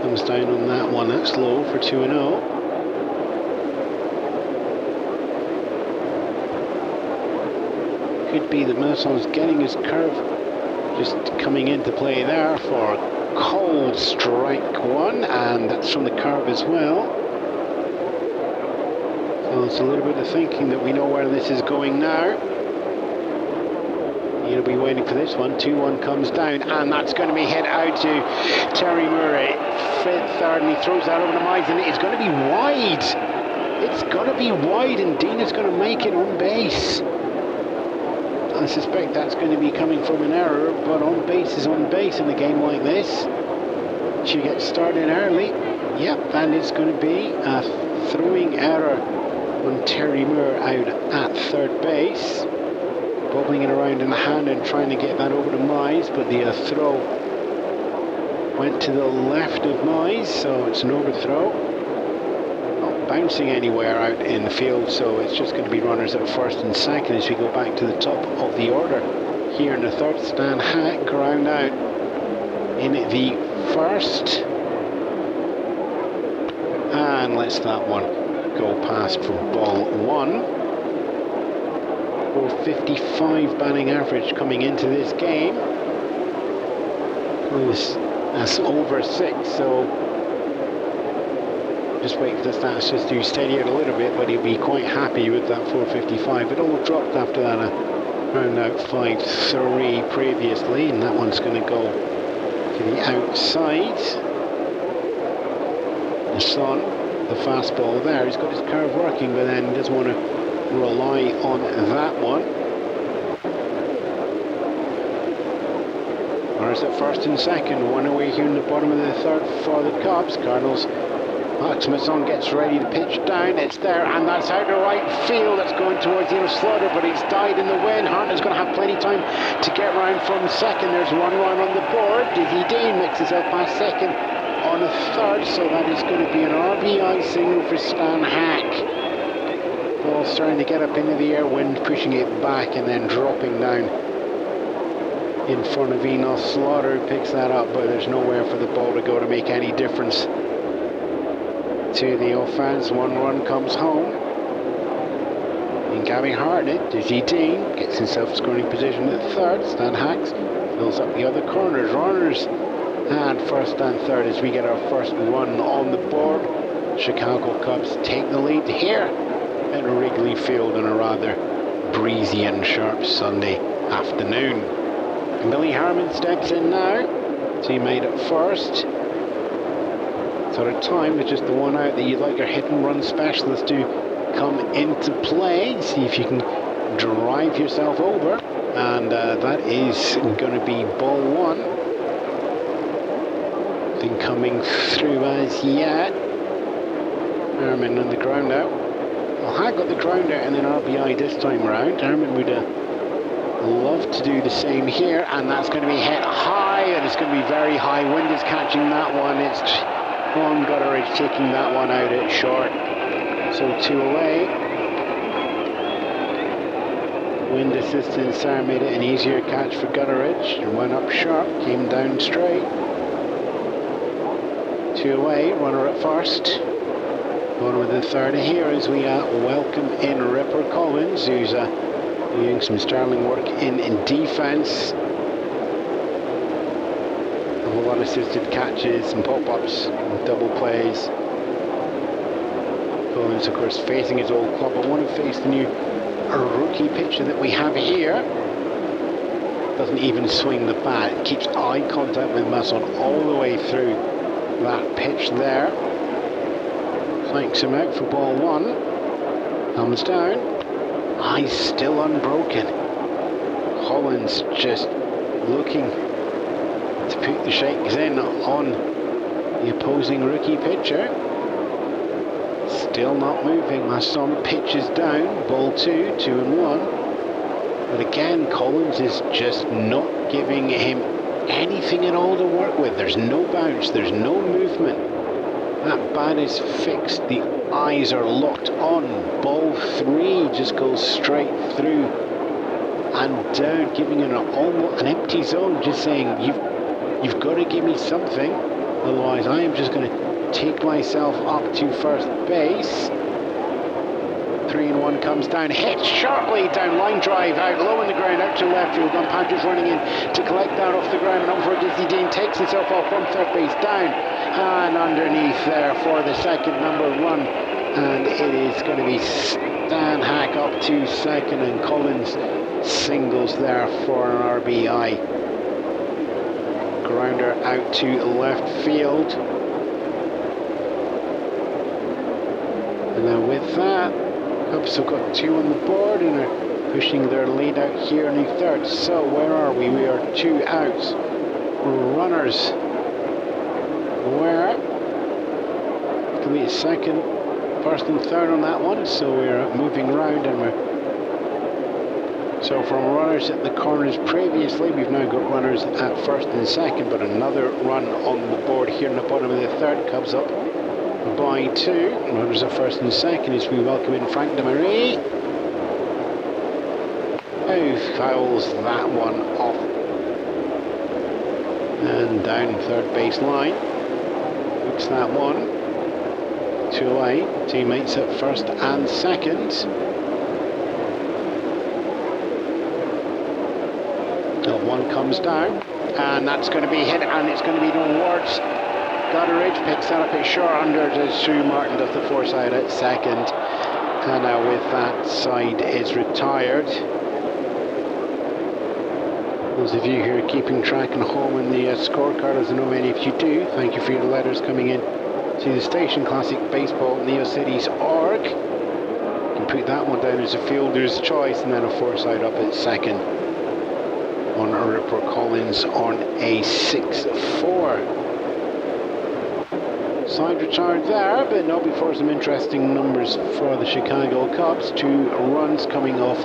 [SPEAKER 2] comes down on that one. That's low for 2-0. Could be that Milson's getting his curve just coming into play there for cold strike 1, and that's from the curve as well. So it's a little bit of thinking that we know where this is going now. You'll be waiting for this one. 2-1 comes down, and that's going to be hit out to Terry Murray. Third, and he throws that over to Mize, and it's going to be wide. It's going to be wide, and Dean is going to make it on base. I suspect that's going to be coming from an error, but on base is on base in a game like this. She gets started early. Yep, and it's going to be a throwing error on Terry Moore out at third base. Bobbling it around in the hand and trying to get that over to Mize, but the throw went to the left of Mize, so it's an overthrow. Not bouncing anywhere out in the field, so it's just going to be runners at first and second as we go back to the top of the order. Here in the third, Stan Hack ground out in the first. And lets that one go past for ball 1. 455 batting average coming into this game. That's over 6, so just wait for the stats just to steady it a little bit, but he'll be quite happy with that 455. It all dropped after that round out 5-3 previously, and that one's going to go to the outside. The Son, the fastball there, he's got his curve working, but then doesn't want to rely on that one. Runners at first and second, 1 away here in the bottom of the third for the Cubs. Cardinals, Maximus gets ready to pitch down, it's there, and that's out to right field. That's going towards Ewan Slaughter, but he's died in the wind. Hartnett's going to have plenty of time to get round from second. There's 1 run on the board. Dizzy Dean makes himself past second on a third, so that is going to be an RBI single for Stan Hack. Ball starting to get up into the air, wind pushing it back and then dropping down in front of Ewan Slaughter, who picks that up, but there's nowhere for the ball to go to make any difference to the offense. 1 run comes home. And Gabby Hartnett, Dizzy Dean, gets himself scoring position at third. Stan Hacks fills up the other corners. Runners and first and third as we get our first run on the board. Chicago Cubs take the lead here at Wrigley Field on a rather breezy and sharp Sunday afternoon. Billy Harmon steps in now. Teammate at first. Sort of time with just the one out that you'd like your hit and run specialist to come into play. See if you can drive yourself over. And that is going to be ball one. Nothing coming through as yet. Harmon on the ground out. Well, I got the ground out and then RBI this time around. Harmon would love to do the same here, and that's going to be hit high, and it's going to be very high. Wind is catching that one. It's on Gutteridge taking that one out at short. So 2 away. Wind assistance there made it an easier catch for Gutteridge. And went up sharp, came down straight. 2 away, runner at first. Bottom of the third here as we welcome in Ripper Collins, who's doing some sterling work in defence. A whole lot of assisted catches and pop-ups and double plays. Collins, of course, facing his old club. I want to face the new rookie pitcher that we have here. Doesn't even swing the bat. Keeps eye contact with Masson all the way through that pitch there. Flanks him out for ball one. Comes down. Eyes still unbroken. Collins just looking to put the shakes in on the opposing rookie pitcher. Still not moving. Masson pitches down. Ball two, 2-1. But again, Collins is just not giving him anything at all to work with. There's no bounce. There's no movement. That bat is fixed. The eyes are locked on. Ball three just goes straight through and down, giving it an empty zone, just saying you've got to give me something, otherwise I am just going to take myself up to first base. 3-1 comes down, hits sharply down, line drive out low on the ground, out to left field. Don Panthers running in to collect that off the ground, and over Disney Dean takes himself off from third base, down and underneath there for the second number run, and it is going to be Stan Hack up to second, and Collins singles there for an RBI. Grounder out to left field, and now with that, Cubs have got 2 on the board and are pushing their lead out here in the third. So where are we? We are 2 out. Runners. Where? Can be a second, first and third on that one. So we're moving round, and so from runners at the corners previously, we've now got runners at first and second, but another run on the board here in the bottom of the third. Cubs up by 2. Runners at first and second as we welcome in Frank DeMarie. Oh, fouls that one off. And down third base line. Looks that one. 2 away. Teammates at first and second. One comes down. And that's going to be hit, and it's going to be towards Gutteridge. Picks that up at short under to Sue. Martin does the foresight at second, and now with that, side is retired. Those of you who are keeping track and home in the scorecard, as I know many of you do, thank you for your letters coming in to the station. Classic Baseball NeoCities.org. You can put that one down as a fielder's choice, and then a foresight up at second on Ripper Collins on a 6-4. Side retired there, but not before some interesting numbers for the Chicago Cubs. 2 runs coming off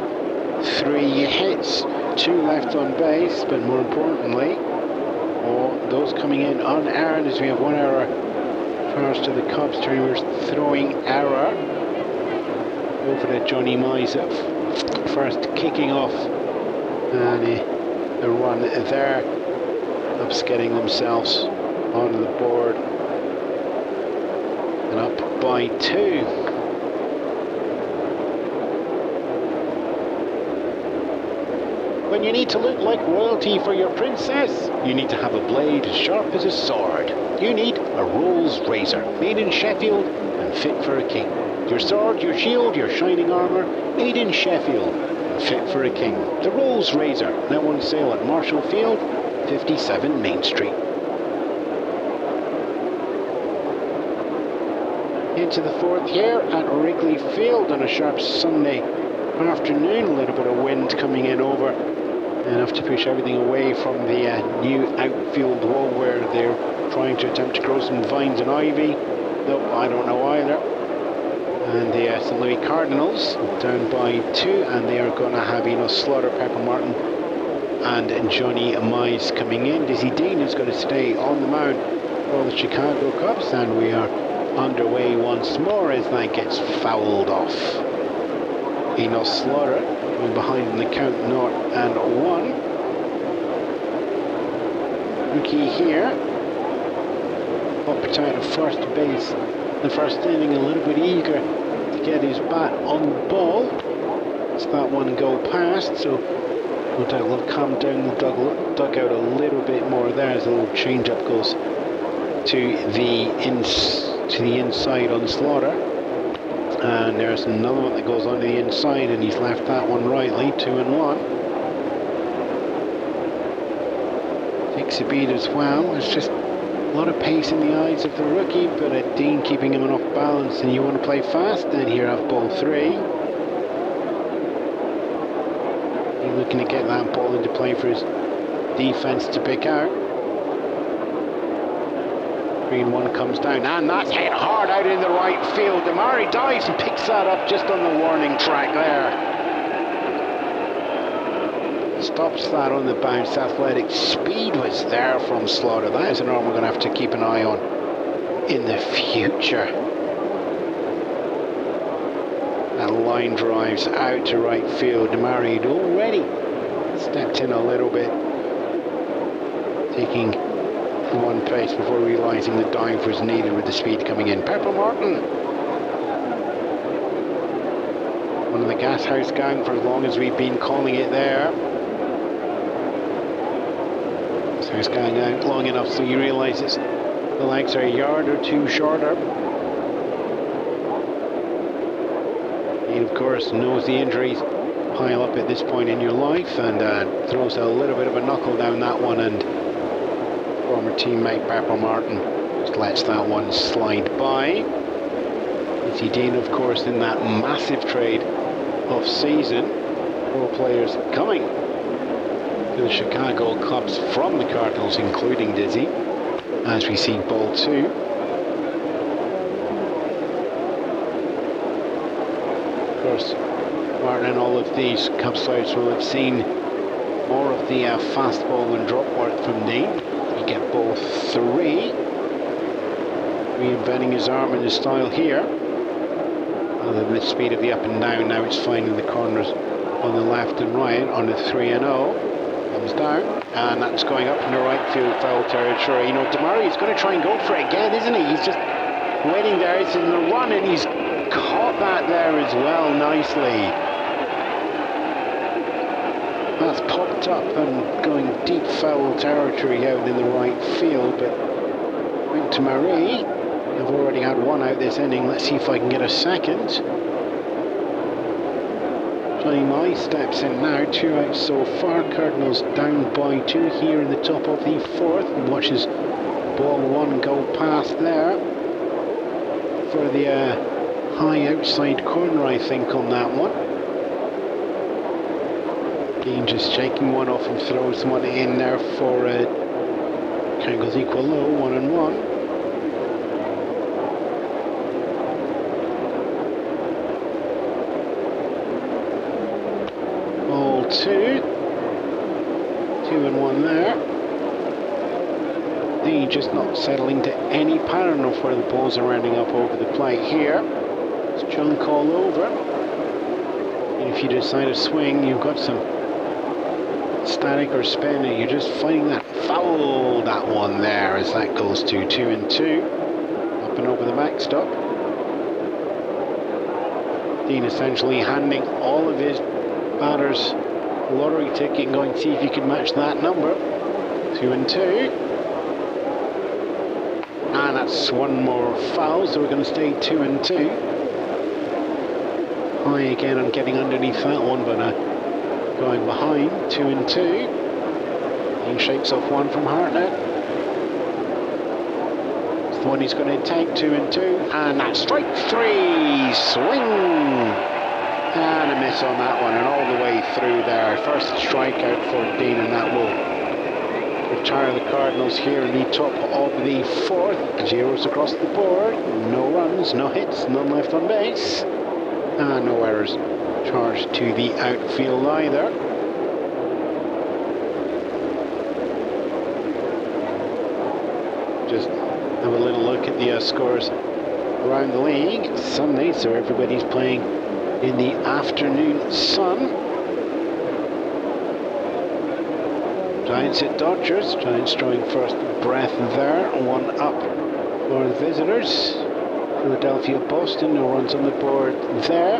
[SPEAKER 2] 3 hits, 2 left on base, but more importantly, those coming in unearned, as we have 1 error first to the Cubs. Turner's throwing error over to Johnny Mize at first, kicking off, and the run there. Cubs getting themselves onto the board. And up by 2. When you need to look like royalty for your princess, you need to have a blade as sharp as a sword. You need a Rolls razor, made in Sheffield and fit for a king. Your sword, your shield, your shining armour, made in Sheffield fit for a king. The Rolls Razor, now on sale at Marshall Field, 57 Main Street. Into the fourth here at Wrigley Field on a sharp Sunday afternoon. A little bit of wind coming in over, enough to push everything away from the new outfield wall where they're trying to attempt to grow some vines and ivy. Nope, I don't know either. And the St Louis Cardinals down by 2, and they are going to have Slaughter, Pepper Martin and Johnny Mize coming in. Dizzy Dean is going to stay on the mound for the Chicago Cubs, and we are underway once more as that gets fouled off. Slaughter going behind in the count, 0-1. Rookie here, up to first base. The first inning, a little bit eager to get his bat on the ball. It's that one go past, so no doubt we'll calm down the dugout a little bit more there as a little change-up goes to the inside on Slaughter. And there's another one that goes on the inside, and he's left that one rightly, 2-1. Takes a beat as well. It's just a lot of pace in the eyes of the rookie, but Dean keeping him off balance. And you want to play fast, then here have ball 3. He's looking to get that ball into play for his defense to pick out. 3-1 comes down, and that's hit hard out in the right field. Damari dives and picks that up just on the warning track there. Stops that on the bounce. Athletic speed was there from Slaughter. That is an arm we're going to have to keep an eye on in the future. That line drives out to right field. Damari had already stepped in a little bit, taking one pace before realising the dive was needed with the speed coming in. Pepper Martin, one of the Gashouse Gang for as long as we've been calling it there. Gashouse Gang out long enough so you realise the legs are a yard or two shorter. He of course knows the injuries pile up at this point in your life, and throws a little bit of a knuckle down that one, and former teammate Pepper Martin just lets that one slide by. Dizzy Dean, of course, in that massive trade off season. 4 players coming to the Chicago Cubs from the Cardinals, including Dizzy, as we see ball 2. Of course, Martin and all of these Cubs players will have seen more of the fastball and drop work from Dean. You get ball 3. Reinventing his arm and his style here. Other than the speed of the up and down, now it's finding the corners on the left and right on the 3-0. Comes down, and that's going up in the right field foul territory. Damari is going to try and go for it again, isn't he? He's just waiting there. He's in the run, and he's caught that there as well nicely. That's popped up and going deep foul territory out in the right field, but went to Marie. I've already had one out this inning. Let's see if I can get a second. Johnny Mize steps in now. 2 out so far. Cardinals down by 2 here in the top of the 4th. And watches ball 1 go past there for the high outside corner, I think, on that one. Dean just shaking one off and throws one in there for count goes equal low, 1-1. Ball 2, 2-1 there. Dean just not settling to any pattern of where the balls are rounding up over the plate here. It's junk all over. And if you decide to swing, you've got some static or spin, and you're just finding that foul, that one there, as that goes to 2-2. Up and over the backstop. Dean essentially handing all of his batters lottery ticket and going to see if you can match that number. 2-2. And that's one more foul, so we're going to stay 2-2. High again on getting underneath that one, but going behind, 2-2. He shakes off one from Hartnett. It's the one he's going to take, 2-2. And that's strike three, swing. And a miss on that one, and all the way through there. First strikeout for Dean, and that will retire the Cardinals here in the top of the fourth. Zeros across the board, no runs, no hits, none left on base, and no errors charged to the outfield either. Just have a little look at the scores around the league. It's Sunday, so everybody's playing in the afternoon sun. Giants at Dodgers. Giants drawing first breath there. One up for the visitors. Philadelphia, Boston. No runs on the board there.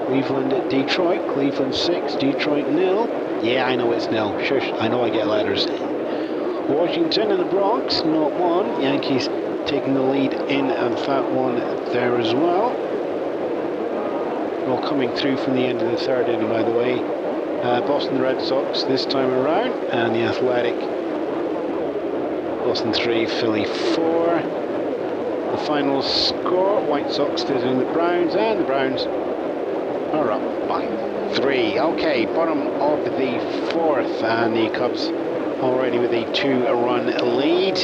[SPEAKER 2] Cleveland at Detroit. Cleveland 6, Detroit 0. Yeah, I know it's 0. Shush, I know I get letters. Washington and the Bronx, 0-1. Yankees taking the lead in and that one there as well. All coming through from the end of the third inning, by the way. Boston Red Sox this time around, and the Athletic. Boston 3, Philly 4. The final score, White Sox visiting the Browns, and the Browns are up by 3. Okay, bottom of the fourth, and the Cubs already with a 2-run lead.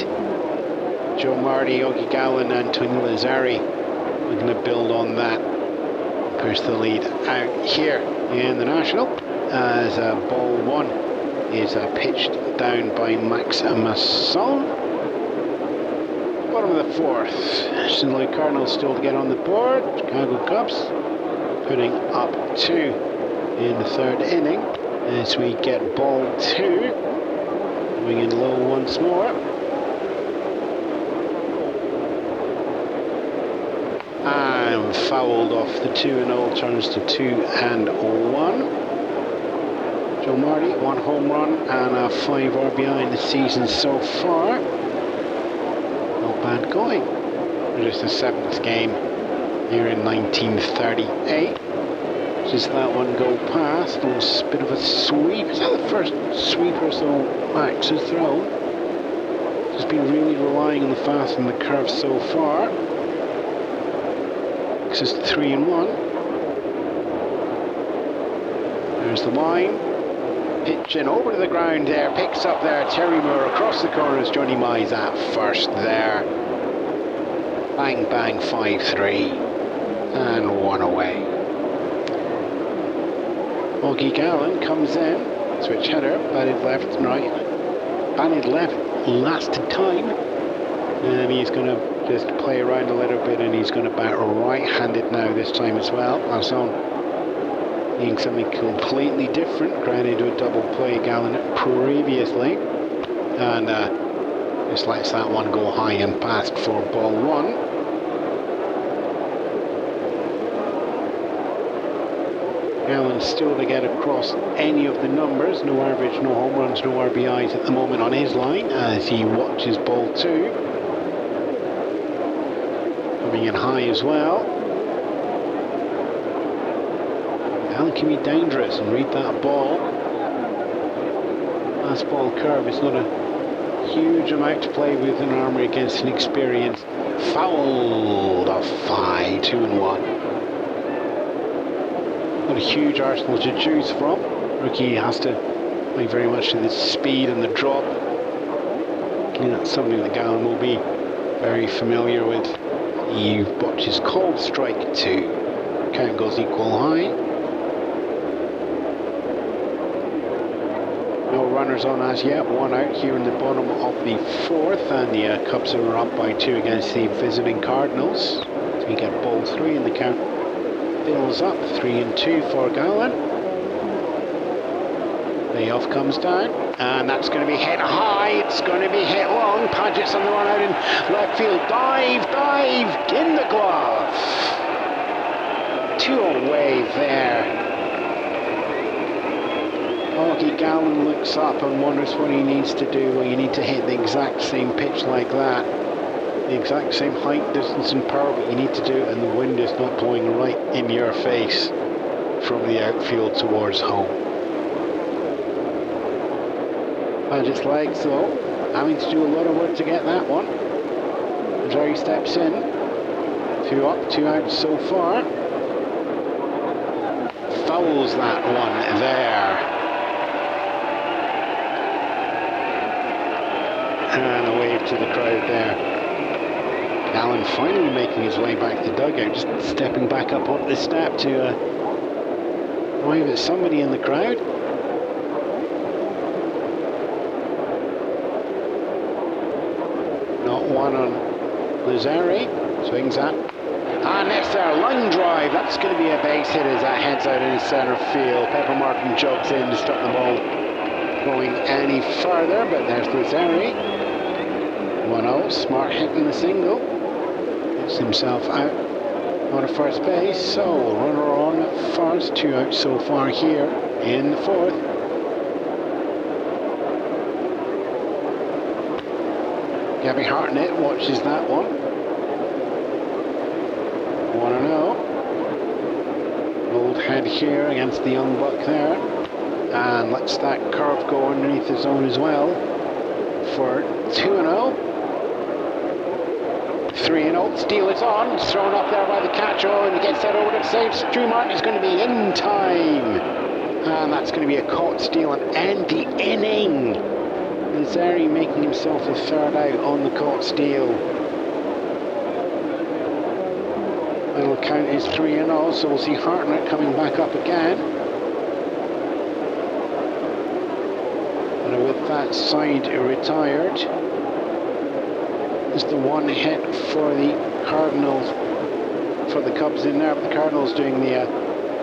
[SPEAKER 2] Joe Marty, Yogi Gallen, and Tony Lazzari are going to build on that. Push the lead out here in the National as ball one is pitched down by Max Masson. Bottom of the fourth, St Louis Cardinals still to get on the board. Chicago Cubs putting up 2 in the third inning as we get ball 2. Going in low once more. And fouled off the 2-0, turns to 2-1. Joe Marty, 1 home run and a 5 RBI in the season so far. Not bad going. Just the 7th game here in 1938. Just that one go past. A little bit of a sweep. Is that the first sweeper so Max has thrown? Just been really relying on the fast and the curve so far. It's just 3-1. There's the line. Pitch in over to the ground there. Picks up there. Terry Moore across the corners. Johnny Mize at first there. Bang, bang, 5-3. And 1 away. Augie Gallen comes in. Switch hitter. Batted left and right. Batted left last time. And he's going to just play around a little bit, and he's going to bat right-handed now this time as well. Masson being something completely different, ground into a double play Gallen previously, and just lets that one go high and past for ball 1. Gallen still to get across any of the numbers. No average, no home runs, no RBIs at the moment on his line as he watches ball 2. Coming in high as well. Gallen can be dangerous and read that ball. Fastball curve is not a huge amount to play with an armour against an experienced. Fouled off 5, 2-1. Not a huge arsenal to choose from. Rookie has to play very much to the speed and the drop. And that's something that Gallen will be very familiar with. He watches called strike 2. Count goes equal high. No runners on as yet. 1 out here in the bottom of the fourth, and the Cubs are up by 2 against the visiting Cardinals. So we get ball 3 in the count. Fills up 3-2 for Gallen. Layoff comes down, and that's going to be hit high. It's going to be hit long. Padgett's on the run out in left field. Dive in the glove. 2 away there. Augie Gallen looks up and wonders what he needs to do. Well, you need to hit the exact same pitch like that. The exact same height, distance and power, but you need to do it, and the wind is not blowing right in your face from the outfield towards home. Paget's legs though, having to do a lot of work to get that one. Jerry steps in. 2 up, 2 out so far. Fouls that one there. And a wave to the crowd there. Allen finally making his way back to the dugout, just stepping back up onto the step to wave at somebody in the crowd. Not one on Lazzari. Swings that. And next there, line drive. That's going to be a base hit as that heads out into centre field. Pepper Martin jogs in to stop the ball going any further, but there's Lazzari. 1-0, Smart hitting the single. Gets himself out on a first base. So, runner on at first, 2 out so far here in the 4th. Gabby Hartnett watches that one. 1-0. Old head here against the young buck there. And lets that curve go underneath the zone as well for 2-0. 3-0. Steele is on. It's thrown up there by the catcher. And he gets that over to saves. Drew Martin is going to be in time. And that's going to be a caught steal and end the inning. Lazzari making himself a 3rd out on the caught steal. It'll count as 3-0, so we'll see Hartnett coming back up again. And with that side retired, it's the one hit for the Cardinals, for the Cubs in there, but the Cardinals doing the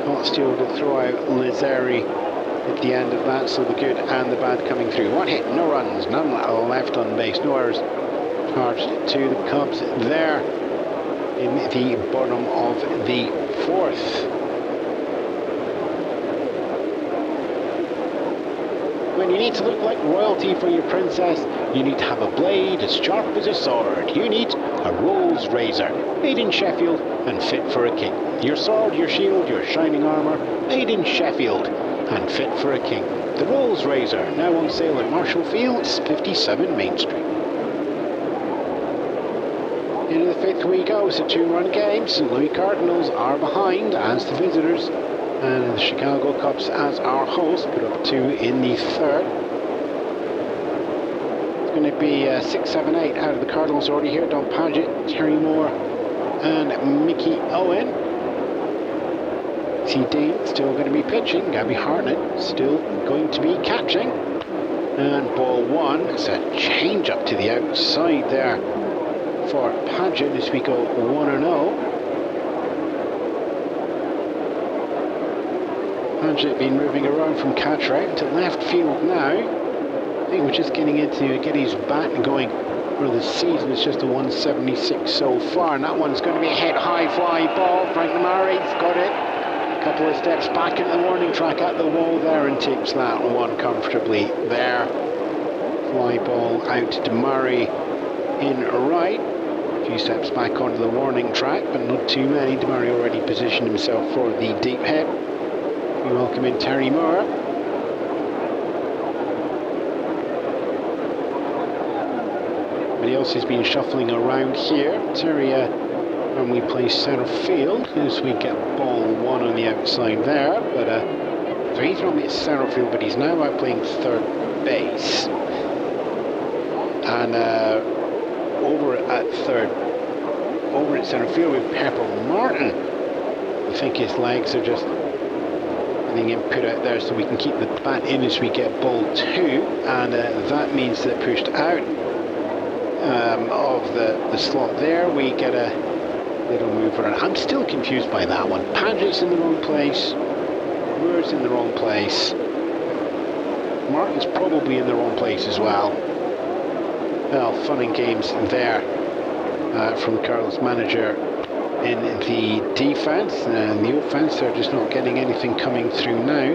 [SPEAKER 2] caught steal to throw out Lazzari at the end of that, so the good and the bad coming through. One hit, no runs, none left on base, no errors charged to the Cubs there in the bottom of the 4th. When you need to look like royalty for your princess, you need to have a blade as sharp as a sword. You need a Rolls Razor, made in Sheffield and fit for a king. Your sword, your shield, your shining armour, made in Sheffield and fit for a king. The Rolls Razor, now on sale at Marshall Fields, 57 Main Street. Into the 5th we go. It's a 2-run game. St Louis Cardinals are behind as the visitors, and the Chicago Cubs as our host put up 2 in the 3rd. It's going to be 6, 7, 8 out of the Cardinals already here. Don Paget, Terry Moore and Mickey Owen. T. Dean still going to be pitching. Gabby Hartnett still going to be catching. And ball 1. It's a change up to the outside there for Paget as we go 1-0. Paget been moving around from catcher out to left field now. I think we're just getting into get his bat going for the season. It's just a 176 so far, and that one's going to be a hit, high fly ball. Frank Murray's got it. A couple of steps back into the warning track at the wall there and takes that one comfortably there. Fly ball out to Murray in right. A few steps back onto the warning track, but not too many. Murray already positioned himself for the deep hit. We welcome in Terry Moore. Everybody else has been shuffling around here. Terry, when we play centre field, as we get ball 1 on the outside there, but so he's normally at centre field, but he's now out playing 3rd base. And over at centre field with Pepper Martin. I think his legs are just getting input out there so we can keep the bat in as we get ball 2, and that means that pushed out of the slot there, we get a little move around. I'm still confused by that one. Paget's in the wrong place, Moore's in the wrong place, Martin's probably in the wrong place as well. Well, fun and games there from the Cardinals manager in the defense, and the offense they're just not getting anything coming through now.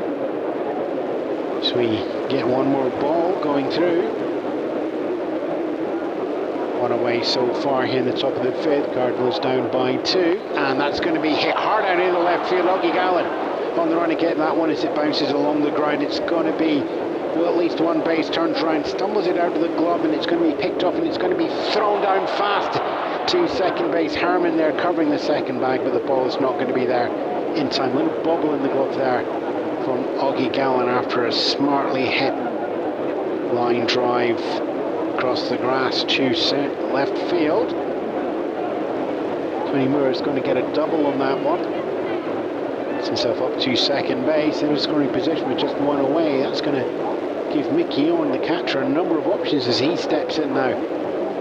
[SPEAKER 2] So we get one more ball going through. One away so far here in the top of the 5th. Cardinals down by 2, and that's going to be hit hard out in the left field. Augie Gallen on the run to get that one as it bounces along the ground. It's going to be Well, at least one base, turns around, stumbles it out of the glove, and it's going to be picked up and it's going to be thrown down fast to second base. Harmon there covering the second bag, but the ball is not going to be there in time. A little bubble in the glove there from Augie Gallen after a smartly hit line drive across the grass to left field. Tony Moore is going to get a double on that one. Gets himself up to second base in a scoring position with just one away. That's going to give Mickey Ewan, the catcher, a number of options as he steps in now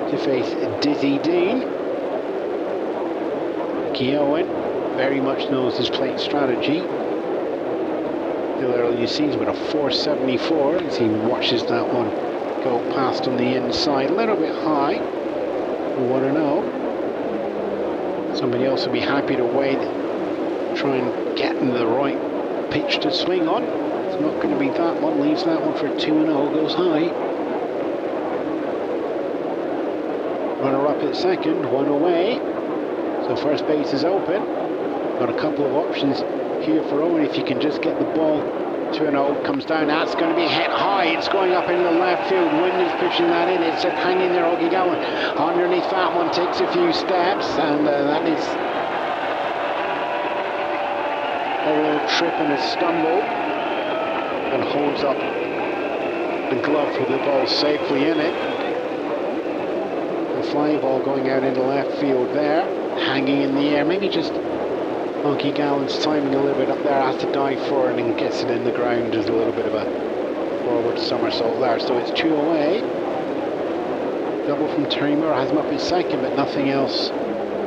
[SPEAKER 2] to face Dizzy Dean. Mickey Ewan very much knows his plate strategy. Still early in the season with a 474 as he watches that one go past on the inside, a little bit high. 1-0. Somebody else will be happy to wait, try and get in the right pitch to swing on. It's not going to be that one, leaves that one for 2-0, goes high. Runner up at second, one away. So first base is open. Got a couple of options here for Owen if you can just get the ball. 2-0 comes down, that's going to be hit high. It's going up into the left field. Wind is pushing that in. It's hanging there, Augie Gallen. Underneath that one, takes a few steps, and that is a little trip and a stumble, and holds up the glove with the ball safely in it. The fly ball going out into left field there, hanging in the air. Maybe just Augie Gallen's timing a little bit up there, has to dive for it and gets it in the ground. There's a little bit of a forward somersault there. So it's two away. Double from Terry Moore has him up in second, but nothing else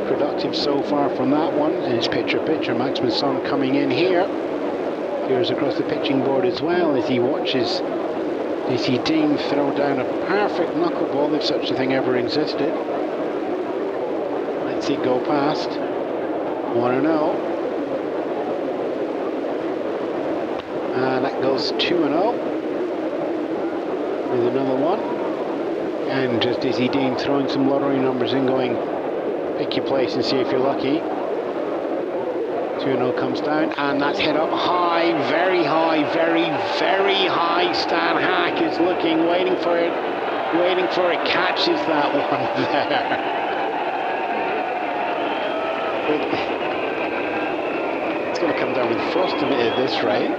[SPEAKER 2] productive so far from that one. And it's pitcher, Max Masson coming in here. Here's across the pitching board as well as he watches Dizzy Dean throw down a perfect knuckleball, if such a thing ever existed. Let's see it go past. 1-0. And that goes 2-0 with another one. And just Dizzy Dean throwing some lottery numbers in, going pick your place and see if you're lucky. 2-0 comes down, and that's hit up high, very high, very, very high. Stan Hack is looking, waiting for it, catches that one there. It's going to come down with frost a bit at this rate.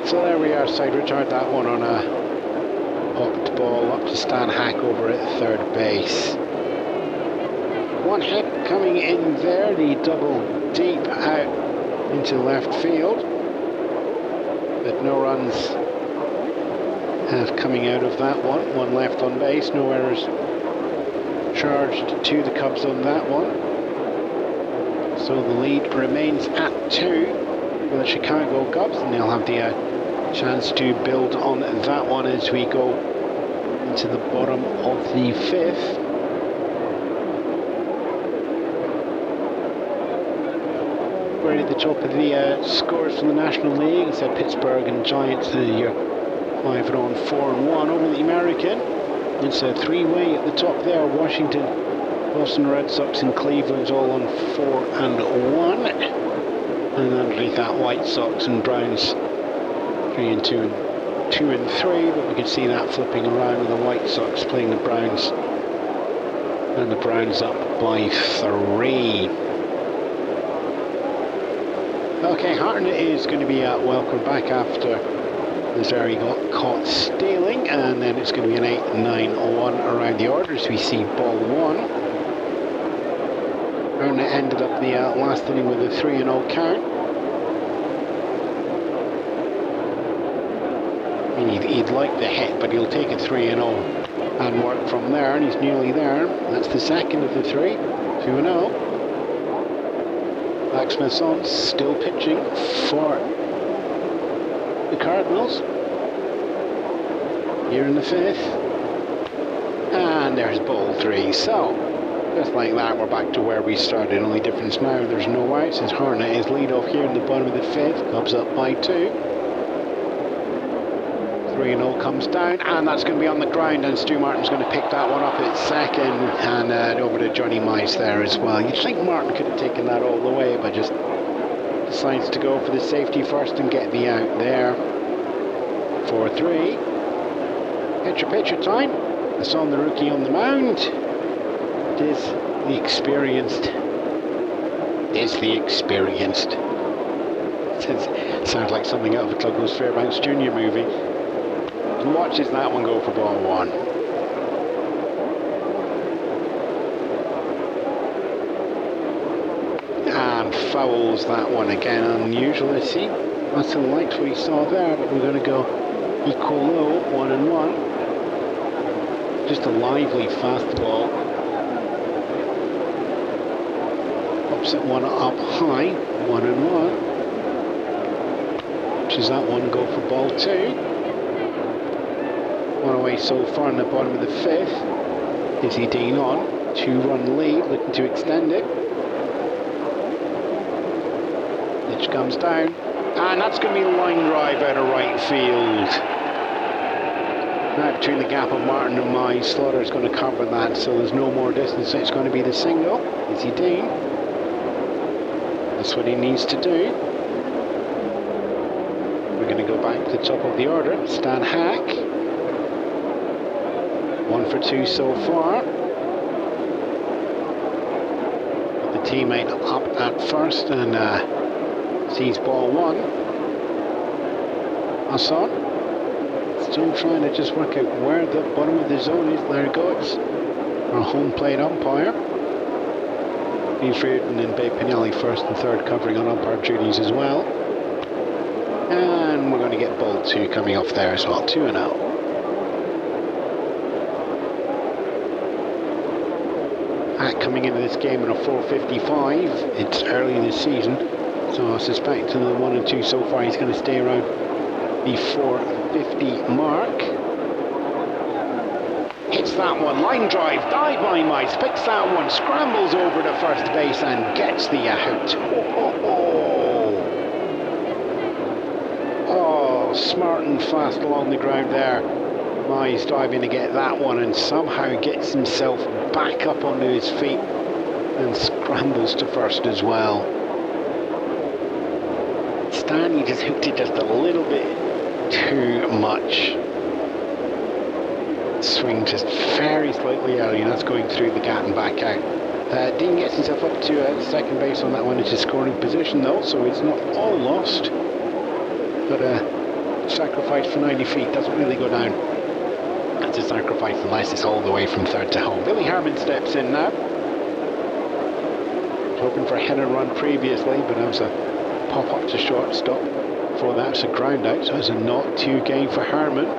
[SPEAKER 2] So there we are, side retired that one on a popped ball up to Stan Hack over at third base. One hit coming in there, the double deep out into left field, but no runs coming out of that one. One left on base, no errors charged to the Cubs on that one. So the lead remains at 2 for the Chicago Cubs, and they'll have the chance to build on that one as we go into the bottom of the 5th. Right at the top of the scores from the National League, it's Pittsburgh and Giants, the 5-on, 4-1 over the American. It's a three-way at the top there. Washington, Boston Red Sox and Cleveland's all on 4-1. And underneath that, White Sox and Browns 3-2 and 2-3. But we can see that flipping around with the White Sox playing the Browns. And the Browns up by 3. Okay, Hartnett is going to be welcomed back after Missouri got caught stealing, and then it's going to be an 8-9-1 around the orders. We see ball 1. Hartnett ended up the last inning with a 3-0 count. I mean, he'd like the hit, but he'll take a 3-0 and work from there, and he's nearly there. That's the second of the 3, 2-0. Max Masson still pitching for the Cardinals here in the 5th, and there's ball 3. So just like that, we're back to where we started. Only difference now, there's no outs as Hartnett is lead off here in the bottom of the 5th. Cubs up by 2. 3-0 comes down, and that's going to be on the ground, and Stu Martin's going to pick that one up at second, and over to Johnny Mize there as well. You'd think Martin could have taken that all the way, but just decides to go for the safety first and get the out there. 4-3. Pitcher time. It's on the rookie on the mound. Is the experienced. Sounds like something out of a Douglas Fairbanks Jr. movie. And watches that one go for ball one. And fouls that one again. Unusual. Let's see. That's like what we saw there, but we're going to go equal low, 1-1. Just a lively fastball. Upset one up high, 1-1. Watches that one go for ball two. One away so far in the bottom of the fifth. Izzy Dean on. 2-run lead, looking to extend it. Pitch comes down. And that's going to be a line drive out of right field. Now between the gap of Martin and Mize, Slaughter's going to cover that, so there's no more distance. So it's going to be the single. Izzy Dean. That's what he needs to do. We're going to go back to the top of the order. Stan Hack. 1 for 2 so far. Got the teammate up at first and sees ball one. Hassan. Still trying to just work out where the bottom of the zone is. There it goes. Our home plate umpire. He's Reardon and Babe Pinelli first and third covering on umpire duties as well. And we're going to get ball two coming off there as well. 2-0. Coming into this game in a 4:55. It's early this season, so I suspect in the 1 and 2 so far he's going to stay around the 4:50 mark. Hits that one, line drive, dive by Mize, picks that one, scrambles over to first base and gets the out. Oh, smart and fast along the ground there. Mize diving to get that one and somehow gets himself back up onto his feet and scrambles to first as well. Stan, he just hooked it just a little bit too much. Swing just very slightly early, and that's going through the gap and back out. Dean gets himself up to second base on that one. It's a scoring position though, so it's not all lost. But sacrifice for 90 feet doesn't really go down. That's a sacrifice unless it's all the way from third to home. Billy Herman steps in now. Hoping for a hit and run previously, but that was a pop up to shortstop. Before that was a ground out, so it's a 0-2 game for Herman.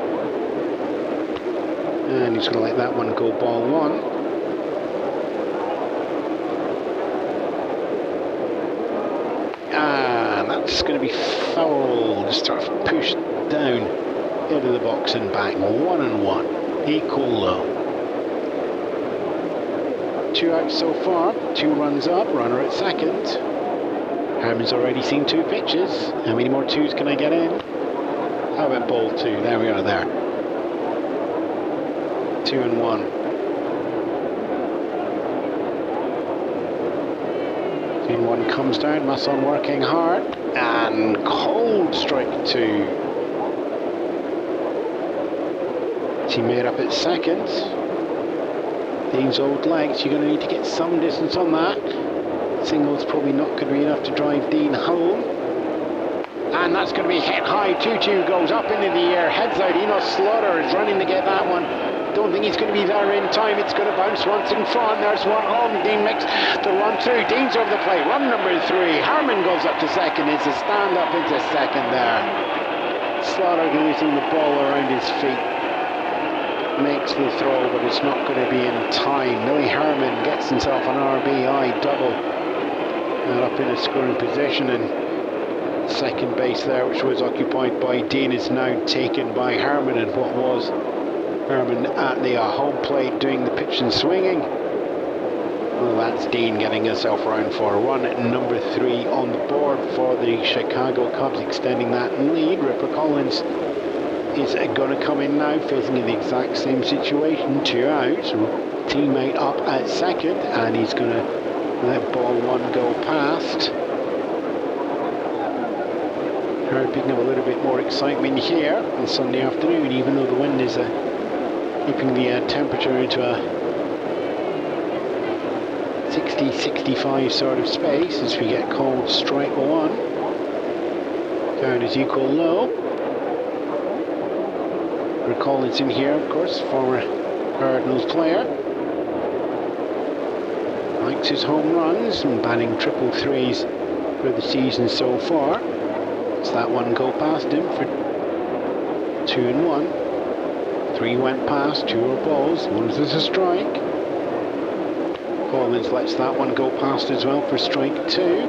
[SPEAKER 2] And he's going to let that one go ball one. And that's going to be foul. Just sort of pushed down into the box and back. 1-1. Equal low. 2 outs so far. 2 runs up. Runner at second. Herman's already seen 2 pitches. How many more 2s can I get in? How about ball 2? There we are there. 2-1. 2-1 comes down. Masson working hard. And cold strike 2. Teammate up at second. Dean's old legs, you're going to need to get some distance on that. Single's probably not going to be enough to drive Dean home. And that's going to be hit high. 2-2 goes up into the air, heads out. Enos Slaughter is running to get that one. Don't think he's going to be there in time. It's going to bounce once in front. There's one home. Dean makes the run through. Dean's over the plate. Run number 3. Herman goes up to second. It's a stand up into second there. Slaughter losing the ball around his feet. Makes the throw, but it's not going to be in time. Millie Herman gets himself an RBI double. And up in a scoring position, and second base there, which was occupied by Dean, is now taken by Herman. And what was Herman at the home plate doing the pitch and swinging? Well, that's Dean getting himself around for a run at number 3 on the board for the Chicago Cubs, extending that lead. Ripper Collins is going to come in now, facing in the exact same situation. 2 outs, teammate up at second, and he's going to let ball 1 go past. are picking up a little bit more excitement here on Sunday afternoon, even though the wind is keeping the temperature into a 60-65 sort of space as we get called strike one. Count is equal low. Rick Collinson here, of course, former Cardinals player. Likes his home runs and batting triple threes for the season so far. It's that one go past him for 2-1. 3 went past, 2 are balls, 1 is a strike. Collins lets that one go past as well for strike 2.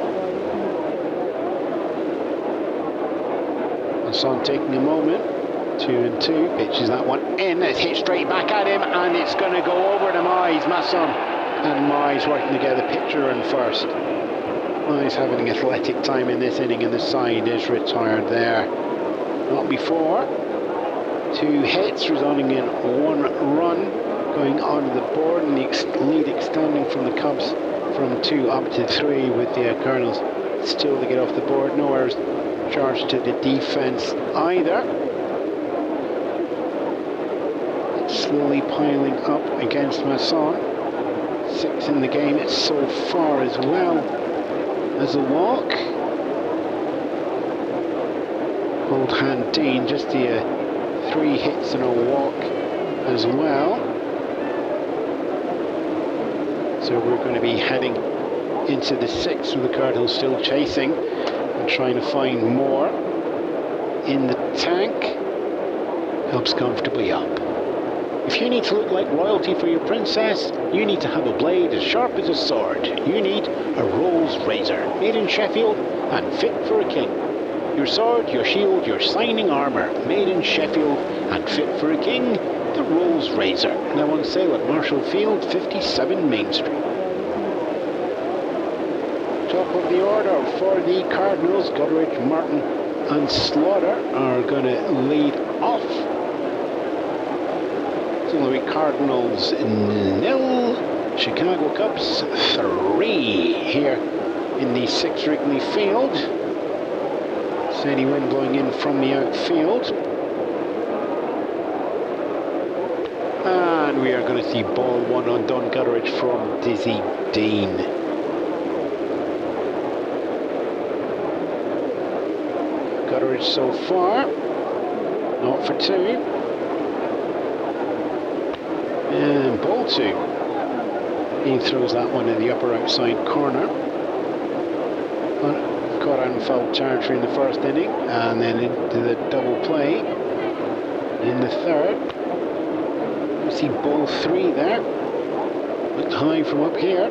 [SPEAKER 2] Son taking a moment. 2-2, pitches that one in, it's hit straight back at him, and it's going to go over to Mize. Masson and Mize working together, pitcher and first. Mize having an athletic time in this inning, and the side is retired there. Not before. 2 hits, resulting in 1 run going onto the board, and the lead extending from the Cubs from 2 up to 3, with the Cardinals still to get off the board. No errors charged to the defense either. Slowly piling up against Masson. 6 in the game so far, as well as a walk. Old hand Dean, just the 3 hits and a walk as well. So we're going to be heading into the 6th, with the Cardinals still chasing and trying to find more in the tank. Cubs comfortably up. If you need to look like royalty for your princess, you need to have a blade as sharp as a sword. You need a Rolls Razor, made in Sheffield and fit for a king. Your sword, your shield, your shining armour, made in Sheffield and fit for a king. The Rolls Razor, now on sale at Marshall Field, 57 Main Street. Top of the order for the Cardinals, Gutteridge, Martin and Slaughter are going to lead off. St Louis Cardinals 0, Chicago Cubs 3 here in the 6th Wrigley Field. Steady wind blowing in from the outfield. And we are going to see ball 1 on Don Gutteridge from Dizzy Dean. Gutteridge so far, 0 for 2. And ball 2. He throws that one in the upper outside corner. Caught out in foul territory in the first inning, and then into the double play in the 3rd. You see ball 3 there. Looked high from up here.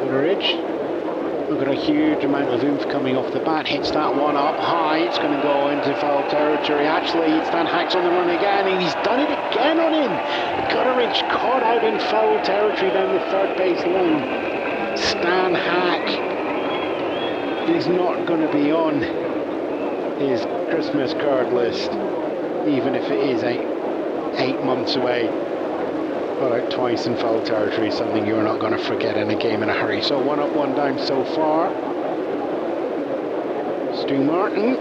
[SPEAKER 2] Gutteridge. Look at a huge amount of oomph coming off the bat. Hits that one up high. It's going to go into foul territory. Actually, Stan Hack's on the run again, and he's done it again on him. Gutteridge caught out in foul territory down the 3rd base line. Stan Hack is not going to be on his Christmas card list, even if it is 8 months away. Got out twice in foul territory, something you're not going to forget in a game in a hurry. So 1 up, 1 down so far. Stu Martin,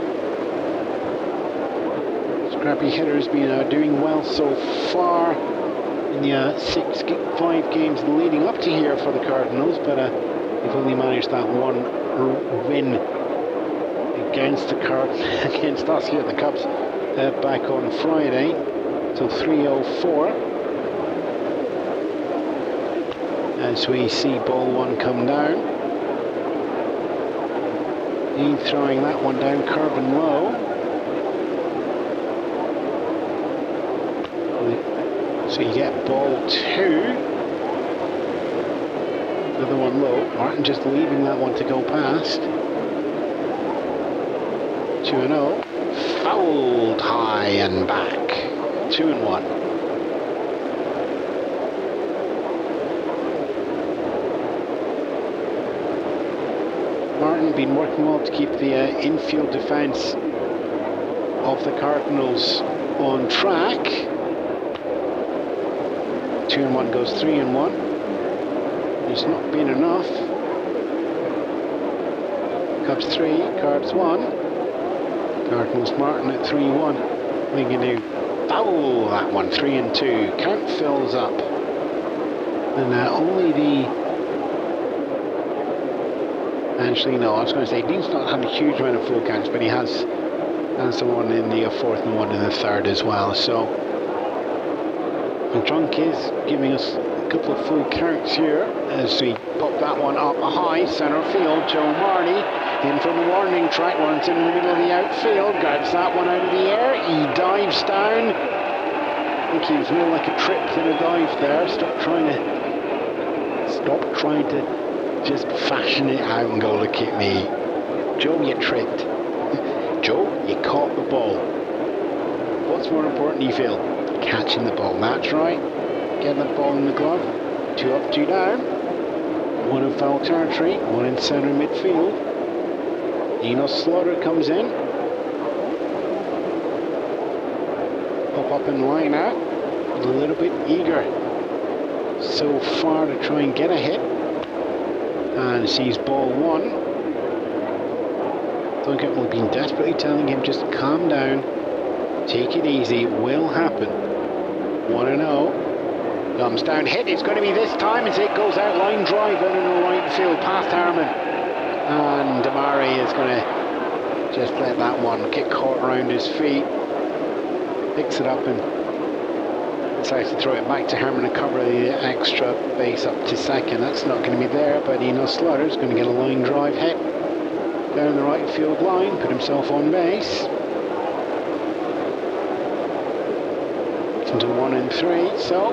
[SPEAKER 2] scrappy hitter, has been doing well so far in the 5 games leading up to here for the Cardinals, but they've only managed that 1 win against the against us here at the Cubs back on Friday. So 3-0-4. As we see ball 1 come down. Dean throwing that one down, curving low. So you get ball 2. Another one low. Martin just leaving that one to go past. 2-0. Fouled high and back. 2-1. Martin been working well to keep the infield defence of the Cardinals on track. 2-1 goes 3-1. It's not been enough. Cubs 3, Cards 1. Cardinals Martin at 3-1. We can do foul that one, 3-2. Count fills up. And only the... Actually, no, I was going to say, Dean's not had a huge amount of full counts, but he has the one in the fourth and one in the third as well. So, the Drunk is giving us a couple of full counts here as we pop that one up high, centre field. Joe Marty in from the warning track, runs in the middle of the outfield, grabs that one out of the air, he dives down. I think he was more like a trip than a dive there. Stop trying to just fashion it out and go, look at me. Joe, you tripped. Joe, you caught the ball. What's more important, you feel? Catching the ball. That's right. Getting the ball in the glove. 2 up, 2 down. 1 in foul territory, 1 in centre midfield. Enos Slaughter comes in. Pop up in line out. A little bit eager so far to try and get a hit. And sees ball 1. Duncan will be desperately telling him just calm down, take it easy, it will happen. 1-0. Comes down, hit, it's going to be this time as it goes out, line drive in the right field past Harmon. And Damari is going to just let that one get caught around his feet. Picks it up and decides to throw it back to Harmon to cover the extra base up to second. That's not going to be there, but Enos Slaughter is going to get a line drive hit down the right field line, put himself on base. It's into 1 and 3, so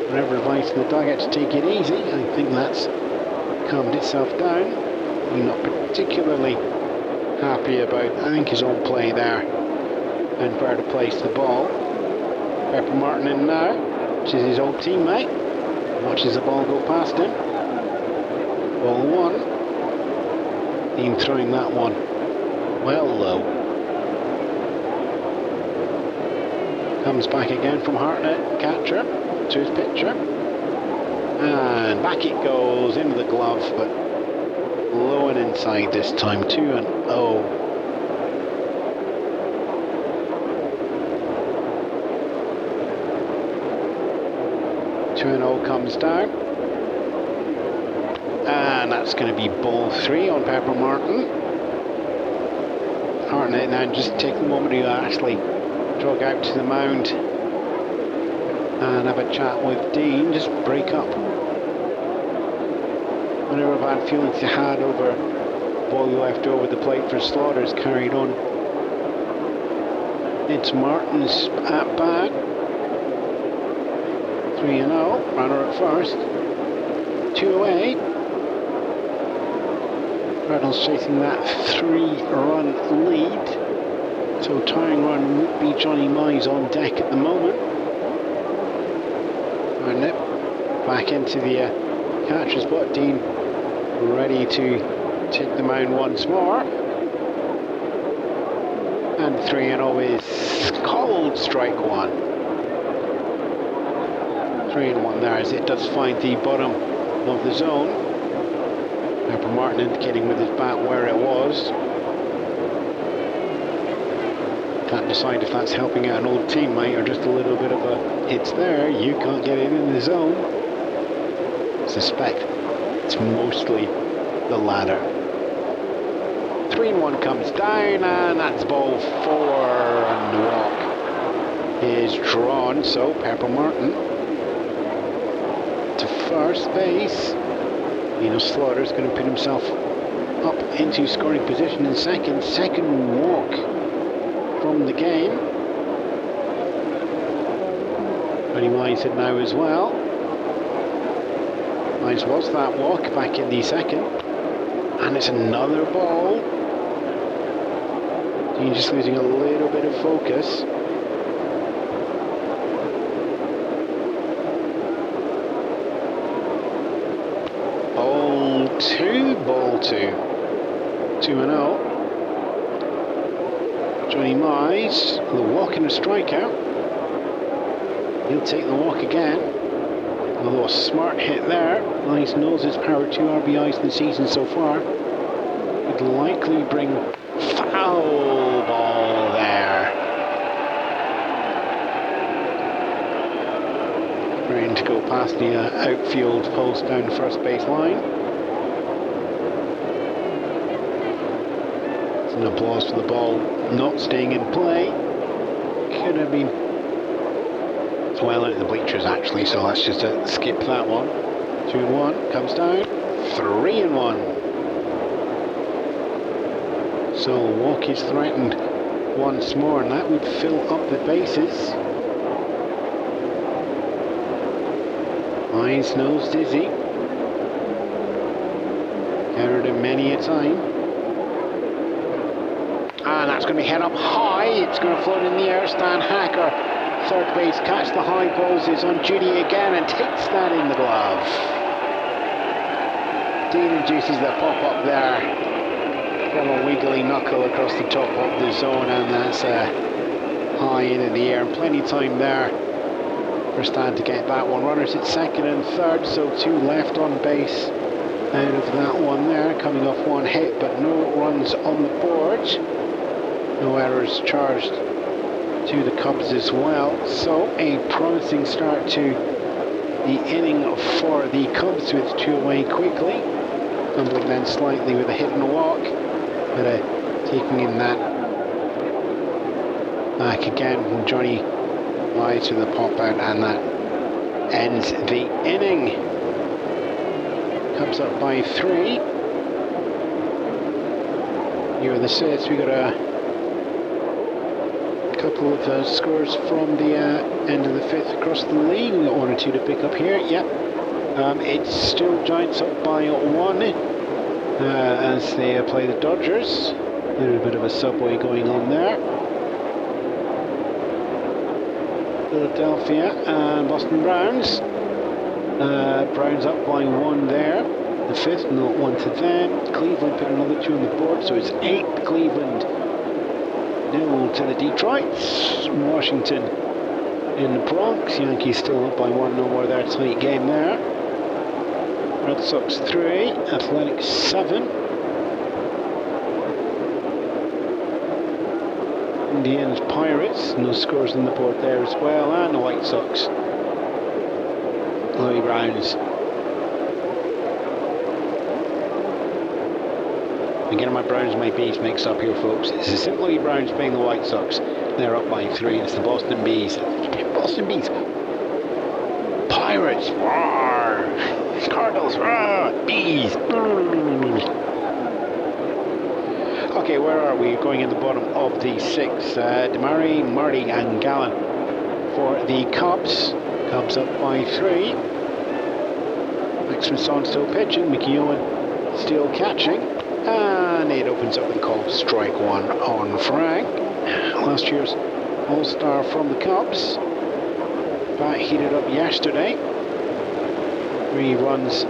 [SPEAKER 2] whatever advice in the dugout to take it easy, I think that's calmed itself down. I'm not particularly happy about, I think, his own play there and where to place the ball. Pepper Martin in now, which is his old teammate. Watches the ball go past him. Ball 1. Dean throwing that one well low. Comes back again from Hartnett, catcher, to his pitcher. And back it goes into the glove, but low and inside this time. 2-0. 2-0 comes down. And that's going to be ball 3 on Pepper Martin. Hartnett now just take the moment to actually jog out to the mound and have a chat with Dean, just break up whatever bad feelings you had over ball you left over the plate for Slaughter's carried on. It's Martin's at bat. 3-0, runner at first. 2 away. Cardinals chasing that 3-run lead. So tying run would be Johnny Mize on deck at the moment. And back into the catcher's spot. Dean ready to take the mound once more. And 3-0 is called strike 1. 3-1 there as it does find the bottom of the zone. Pepper Martin indicating with his bat where it was. Can't decide if that's helping out an old teammate or just a little bit of a it's there, you can't get it in the zone. Suspect it's mostly the latter. 3-1 comes down and that's ball 4 and the walk is drawn. So Pepper Martin to first base. Slaughter's going to put himself up into scoring position in second. Second walk from the game. Johnny Mize had now as well. Mize was that walk back in the second. And it's another ball. Dean just losing a little bit of focus. Ball 2. 2-0. Johnny Mize, the walk and a strikeout. He'll take the walk again. Although a smart hit there. Mize knows his power, 2 RBIs in the season so far. Could likely bring foul ball there. Trying to go past the outfield post down the first base line. It's an applause for the ball not staying in play. Could have been well out of the bleachers actually, so let's just skip that one. 2-1, comes down, 3-1. So walk is threatened once more, and that would fill up the bases. Mize knows dizzy. Carried him many a time. And that's going to be head up high. It's going to float in the air. Stan Hacker, third base, catch the high balls, is on duty again and takes that in the glove. Dean induces the pop up there from a wiggly knuckle across the top of the zone, and that's high into the air. Plenty of time there for Stan to get that one. Runners at second and third, so 2 left on base out of that one there. Coming off 1 hit, but no runs on the board. No errors charged to the Cubs as well. So a promising start to the inning for the Cubs with 2 away quickly. Tumbling then slightly with a hit and a walk, but taking in that back again from Johnny Mize to the pop out, and that ends the inning. Cubs up by 3. Here are the sets. We got a couple of scores from the end of the 5th across the league. We got 1 or 2 to pick up here. Yep. It's still Giants up by 1 as they play the Dodgers. A little bit of a subway going on there. Philadelphia and Boston Browns. Browns up by 1 there. The 5th, not 1 to them. Cleveland put another 2 on the board, so it's 8 Cleveland, 0 to the Detroits. Washington in the Bronx. Yankees still up by 1, no more there. Tight game there. Red Sox 3, Athletics 7. Indians, Pirates, no scores on the board there as well, and the White Sox, Louis Browns. I'm getting my Browns and my Bees mixed up here, folks. It's the St Louis Browns playing the White Sox. They're up by 3. It's the Boston Bees. Boston Bees. Pirates. Roar. Cardinals. Roar. Bees. Okay, where are we? Going in the bottom of the 6th. Demary, Marty and Gallen for the Cubs. Cubs up by 3. Max Masson still pitching. Mickey Ewan still catching. And it opens up with a call strike 1 on Frank. Last year's All-Star from the Cubs. Bat heated up yesterday. 3 runs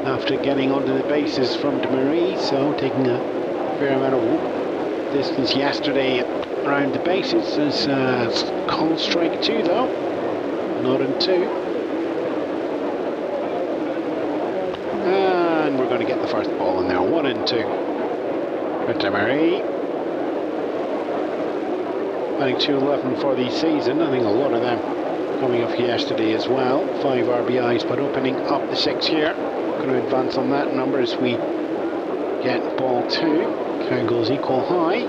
[SPEAKER 2] after getting onto the bases from DeMarie, so taking a fair amount of distance yesterday around the bases. As call strike 2 though, not in 2. And we're going to get the first ball in there, 1 and 2 for DeMarie. Batting 211 for the season. I think a lot of them coming off yesterday as well. 5 RBIs, but opening up the 6 here. Going to advance on that number as we get ball 2. Count goes equal high.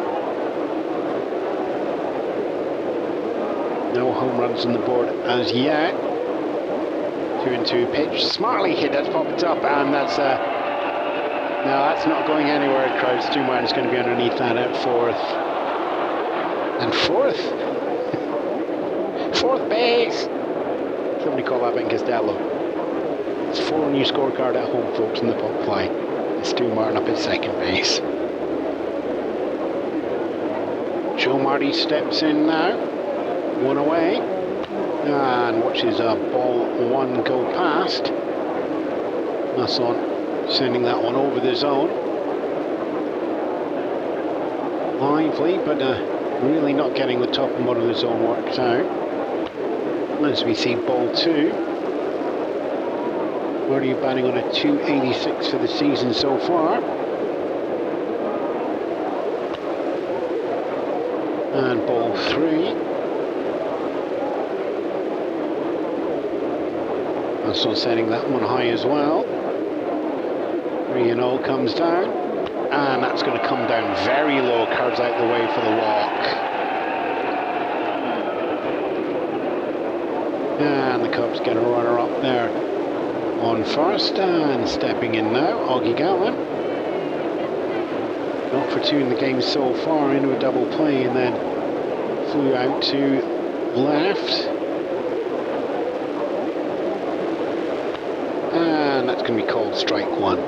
[SPEAKER 2] No home runs on the board as yet. 2-2 pitch. Smartly hit, that's popped up, and that's no, that's not going anywhere. Crowds 2 man is going to be underneath that at 4th. And 4th? 4th base! Somebody call that Ben Costello. It's 4 on your scorecard at home, folks, in the pop fly. It's Stu Martin up at 2nd base. Joe Marty steps in now. 1 away. And watches a ball 1 go past. Masson sending that one over the zone. Lively, but really not getting the top and bottom of the zone worked out. As we see ball 2. Marty batting on a 286 for the season so far. And ball 3. And so setting that one high as well. 3-0 comes down. And that's going to come down very low. Curves out the way for the walk. And the Cubs get a runner up there on first. And stepping in now, Augie Gallen. 0 for 2 in the game so far, into a double play, and then flew out to left. And that's going to be called strike 1.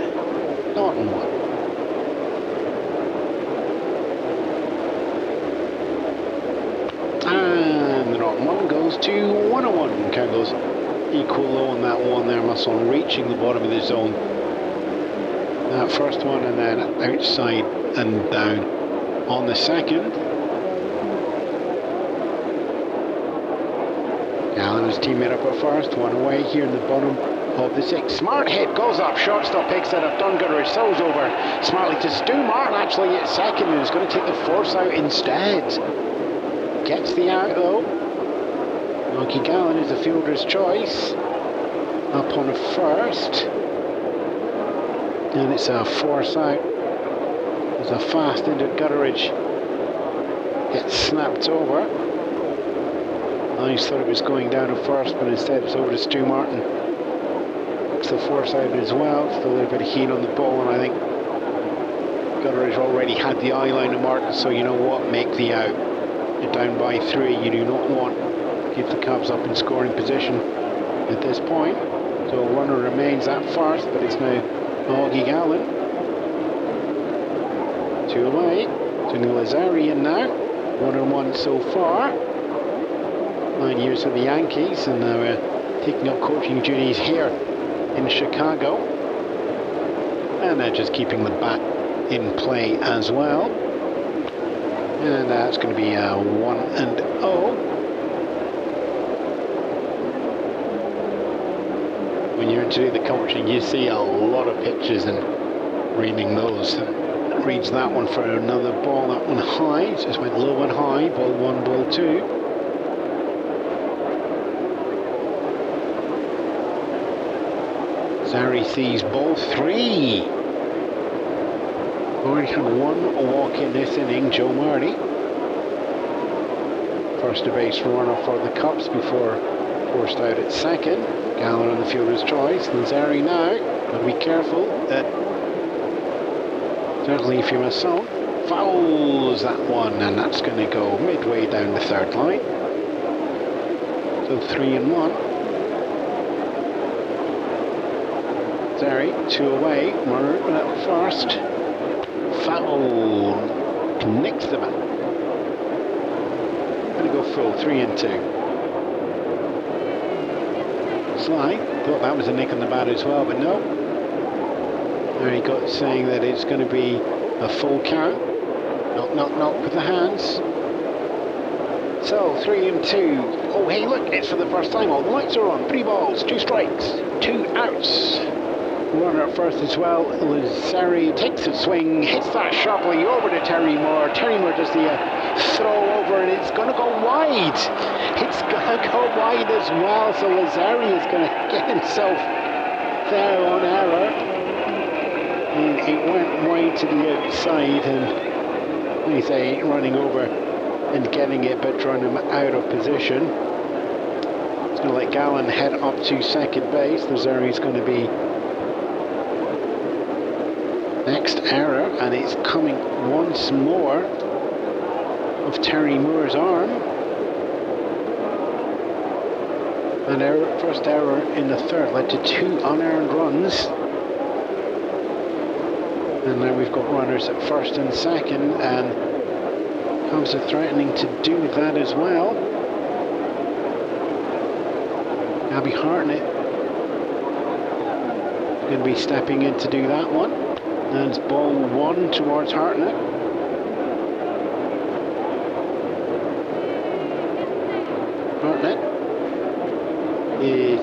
[SPEAKER 2] Not in 1. And the not in 1 goes to 1-1. Count goes equal low on that one there. Musson reaching the bottom of the zone. That first one, and then outside and down on the second. Gallen and his teammate up at first, one away here in the bottom of the 6th. Smart hit, goes up, shortstop picks it up, Dungutter throws over smartly to Stu Martin, actually at second, and is going to take the force out instead. Gets the out though. Augie Gallen is the fielder's choice. Up on a first. And it's a force out. There's a fast into Gutteridge. Gets snapped over. I just thought it was going down at first, but instead it's over to Stu Martin. It's the force out as well. Still a little bit of heat on the ball, and I think Gutteridge already had the eye line of Martin, so you know what, make the out. You're down by 3. You do not want to keep the Cubs up in scoring position at this point. So a runner remains at first, but it's now Augie Gallen. 2 away. Tony Lazzari in now. 1-1 so far. 9 years for the Yankees, and now taking up coaching duties here in Chicago. And they're just keeping the bat in play as well. And that's going to be 1-0. When you're into the coaching, you see a lot of pitches and reading those. Reads that one for another ball, that one high. Just went low and high, ball 1, ball 2. Zari sees ball 3. Already had 1 walk in this inning, Joe Marty. First to base runner for the Cubs before forced out at second. Gallen on the fielder's choice. Lazzari now. But be careful that, certainly if you're a son, fouls that one, and that's going to go midway down the 3rd line. So 3-1. Zari, 2 away. Runner at first. Foul. Nicks the bat. Going to go full. 3-2. Slide. Thought that was a nick on the bat as well, but no. There he got saying that it's going to be a full count. Knock with the hands. So 3-2. Oh hey, look, it's for the first time. All the lights are on. 3 balls, 2 strikes, 2 outs. Runner at first as well. Lazzari takes a swing, hits that sharply over to Terry Moore. Terry Moore does the throw over, and it's going to go wide. It's going to go wide as well. So Lazzari is going to get himself there on error. And it went wide to the outside, and when you say running over and getting it, but drawing him out of position. It's going to let Gallen head up to second base. Lazzari's going to be next error, and it's coming once more of Terry Moore's arm. And first error in the 3rd led to 2 unearned runs. And now we've got runners at first and second, and Cubs are threatening to do that as well. Gabby Hartnett going to be stepping in to do that one. And it's ball 1 towards Hartnett. Hartnett is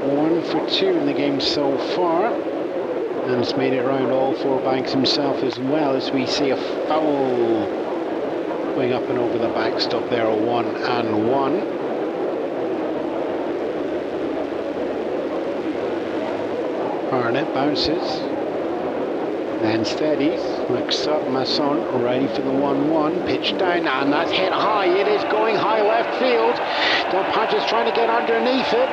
[SPEAKER 2] 1 for 2 in the game so far. And has made it around all 4 bags himself as well, as we see a foul Going up and over the backstop there, 1-1. Barnett bounces, then steadies, looks up, Masson ready for the 1-1, pitch down, and that's hit high. It is going high left field. Don Padgett's trying to get underneath it.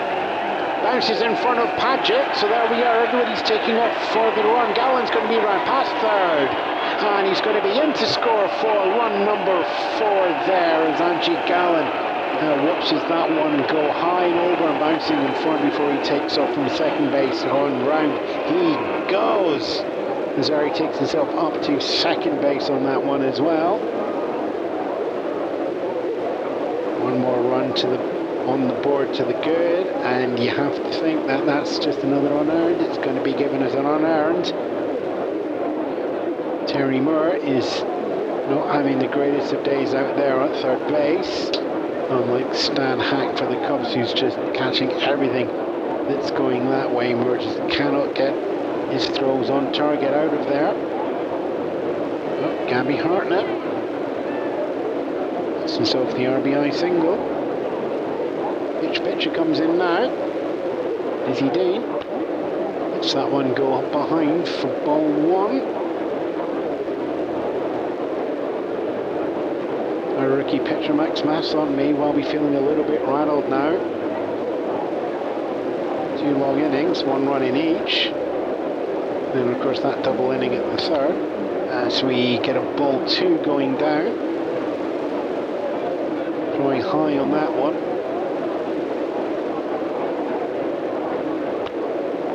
[SPEAKER 2] Bounces in front of Padgett, so there we are. Everybody's taking off for the run. Gallen's going to be around past third, and he's going to be in to score for run number 4 there as Angie Gallen watches that one go high and over and bouncing in front before he takes off from second base. On round he goes. Missouri takes himself up to second base on that one as well. One more run on the board to the good, and you have to think that that's just another unearned. It's going to be given as an unearned. Terry Moore is not having the greatest of days out there at third base, unlike Stan Hack for the Cubs, who's just catching everything that's going that way. Moore just cannot get his throws on target out of there. Oh, Gabby Hartnett gets himself the RBI single. Pitcher comes in now. Izzy Dean lets that one go up behind for ball 1. Our rookie pitcher Max Masson may well be feeling a little bit rattled now. 2 long innings, 1 run in each. Then of course that double inning at the third, as we get a ball 2 going down. Throwing high on that one.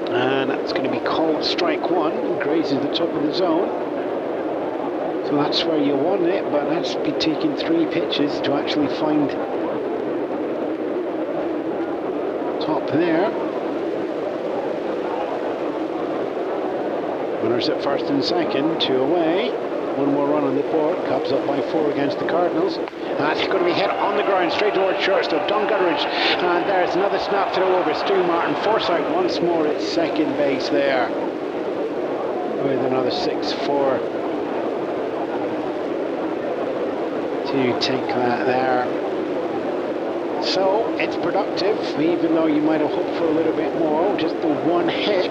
[SPEAKER 2] And that's going to be called strike 1. Grazes the top of the zone. So that's where you want it, but that's be taking 3 pitches to actually find top there. Runners at first and second, 2 away. 1 more run on the board. Cubs up by 4 against the Cardinals. That's going to be hit on the ground straight towards shortstop Don Gutteridge, and there's another snap throw over Stu Martin. Force out once more at second base there with another 6-4 to take that there. So it's productive, even though you might have hoped for a little bit more. Just the 1 hit,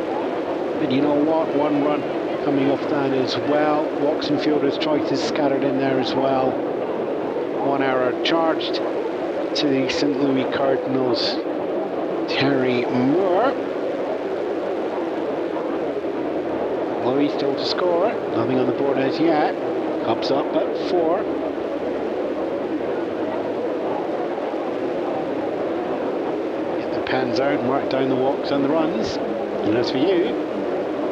[SPEAKER 2] but you know what, 1 run coming off that as well. Walks and fielder's choices scattered in there as well. 1 error charged to the St Louis Cardinals. Terry Moore. Louis still to score. Nothing on the board as yet. Cubs up at 4. Get the pens out, mark down the walks and the runs. And as for you,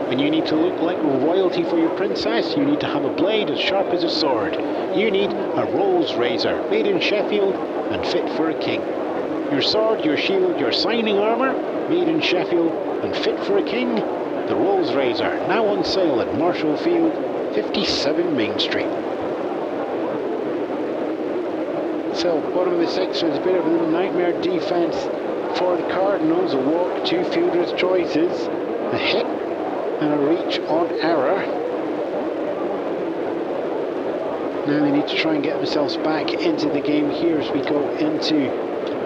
[SPEAKER 2] when you need to look like royalty for your princess, you need to have a blade as sharp as a sword. You need a Rolls razor, made in Sheffield and fit for a king. Your sword, your shield, your shining armour, made in Sheffield and fit for a king. The Rolls razor, now on sale at Marshall Field, 57 Main Street. So, bottom of the 6th was a bit of a nightmare defence for the Cardinals. A walk, 2 fielders' choices, a hit and a reach on error. Now they need to try and get themselves back into the game here as we go into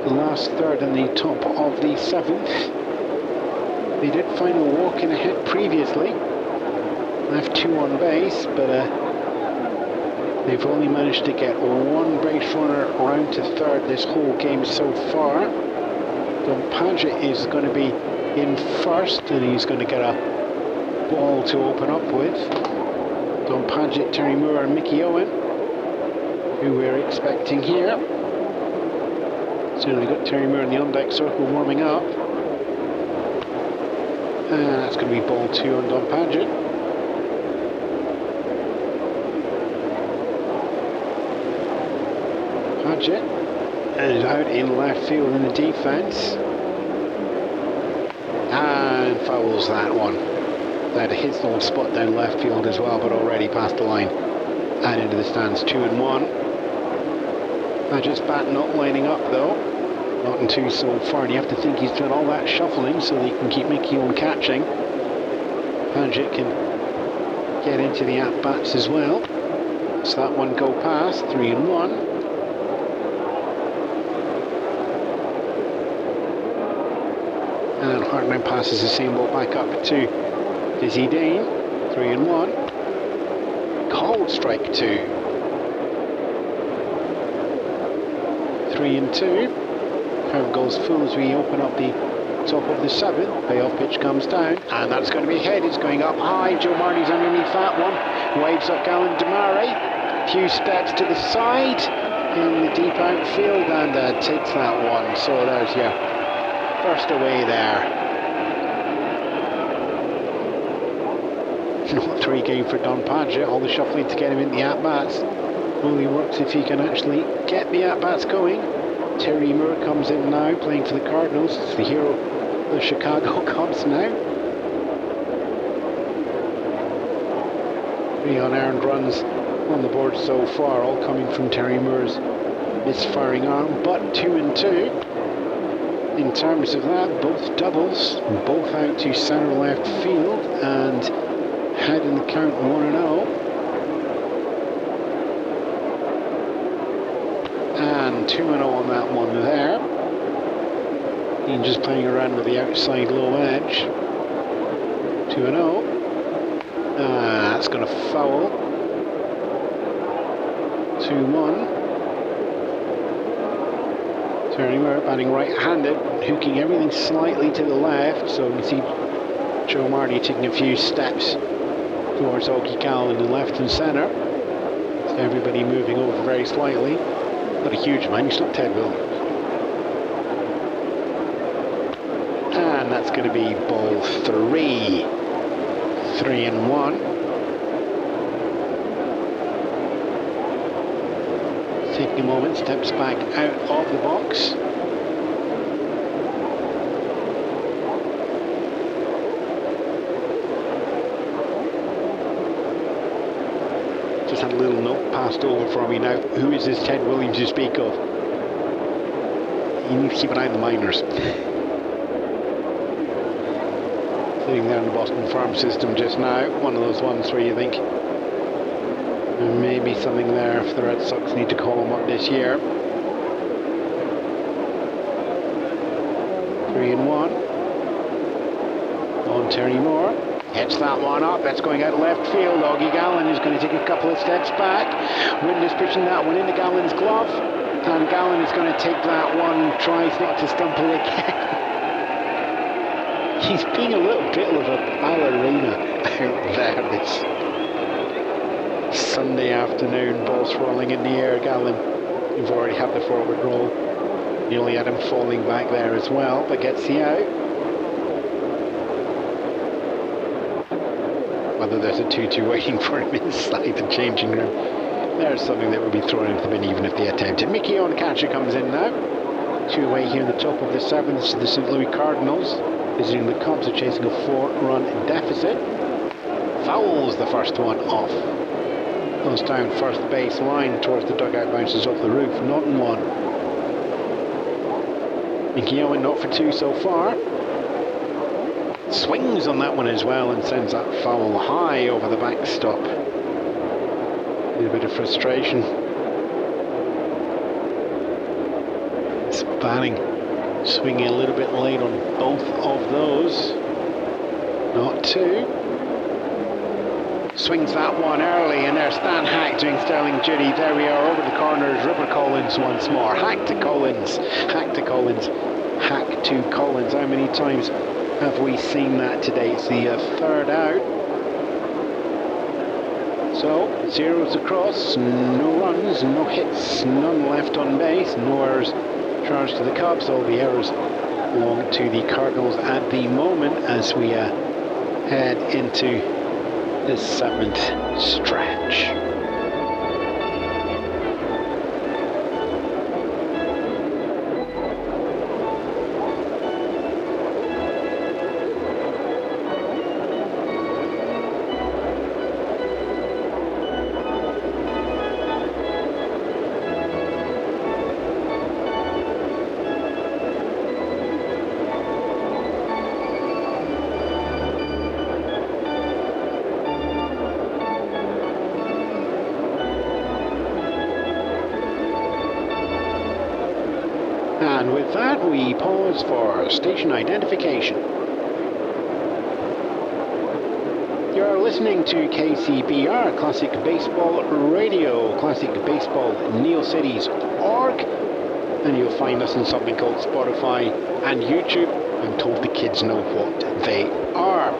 [SPEAKER 2] the last third and the top of the 7th. They did find a walk in a hit previously. Left 2 on base, but they've only managed to get 1 base runner around to third this whole game so far. Don Padgett is going to be in first, and he's going to get a ball to open up with. Don Padgett, Terry Moore and Mickey Ewan, who we're expecting here. So we've got Terry Moore in the on-deck circle warming up. And that's going to be ball 2 on Don Padgett. Padgett is out in left field in the defense. And fouls that one. That hits the little spot down left field as well, but already past the line and into the stands. 2-1. Padgett's bat not lining up though. Not in 2 so far, and you have to think he's doing all that shuffling so they can keep Mickey on catching. Padgett can get into the at-bats as well. So that one go past, 3-1. And Hartnell passes the same ball back up to Dizzy Dane, 3-1. Called strike 2. 3-2. Curve goes full as we open up the top of the 7th. Payoff pitch comes down, and that's going to be hit. It's going up high. Joe Marty's underneath that one. Waves up Gallen Demare. Few steps to the side in the deep outfield, and takes that one. So there's your first away there. Not 3 game for Don Padgett. All the shuffling to get him in the at-bats. Only works if he can actually get the at-bats going. Terry Moore comes in now, playing for the Cardinals. It's the hero of the Chicago Cubs now. 3 unearned runs on the board so far, all coming from Terry Moore's misfiring arm, but 2-2. In terms of that, both doubles, both out to centre left field, and head in the count 1-0. And 2-0 on that one there. Ian just playing around with the outside low edge. 2-0. That's going to foul. 2-1. Turning over, batting right-handed, hooking everything slightly to the left. So you see Joe Marty taking a few steps towards Augie Gallen in the left and centre. So everybody moving over very slightly. Not a huge man, you still Ted Williams. And that's going to be ball 3. 3-1. Taking a moment, steps back out of the box. Just had a little note passed over for me now. Who is this Ted Williams you speak of? You need to keep an eye on the minors. Sitting there in the Boston farm system just now. One of those ones where you think there may be something there if the Red Sox need to call him up this year. 3-1. On Terry Moore. Hits that one up. That's going out left field. Augie Gallen is going to take a couple of steps back. Wind is pushing that one into Gallen's glove. And Gallen is going to take that one. Tries not to stumble again. He's being a little bit of a ballerina out there this Sunday afternoon. Ball swirling in the air. Gallen, you've already had the forward roll. You only had him falling back there as well, but gets the out. Whether there's a 2-2 waiting for him inside the changing room, there's something that would be thrown into the bin even if they attempt it. Mickey on catcher comes in now. 2 away here in the top of the 7th. The St Louis Cardinals visiting the Cubs are chasing a 4-run deficit. Fouls the first one off. Goes down first base line towards the dugout, bounces off the roof. Not in 1. Mickey Ewan not for 2 so far. Swings on that one as well and sends that foul high over the backstop. A little bit of frustration. It's batting, swinging a little bit late on both of those. Not 2. Swings that one early, and there's Stan Hack doing sterling duty. There we are over the corners. Ripper Collins once more. Hack to Collins. Hack to Collins. Hack to Collins. How many times have we seen that today? It's the 3rd out. So, 0s across, no runs, no hits, none left on base, no errors charged to the Cubs. All the errors belong to the Cardinals at the moment as we head into the 7th stretch. with that, we pause for station identification. You're listening to KCBR, Classic Baseball Radio, Classic Baseball NeoCities.org, and you'll find us in something called Spotify and YouTube. I'm told the kids know what they are.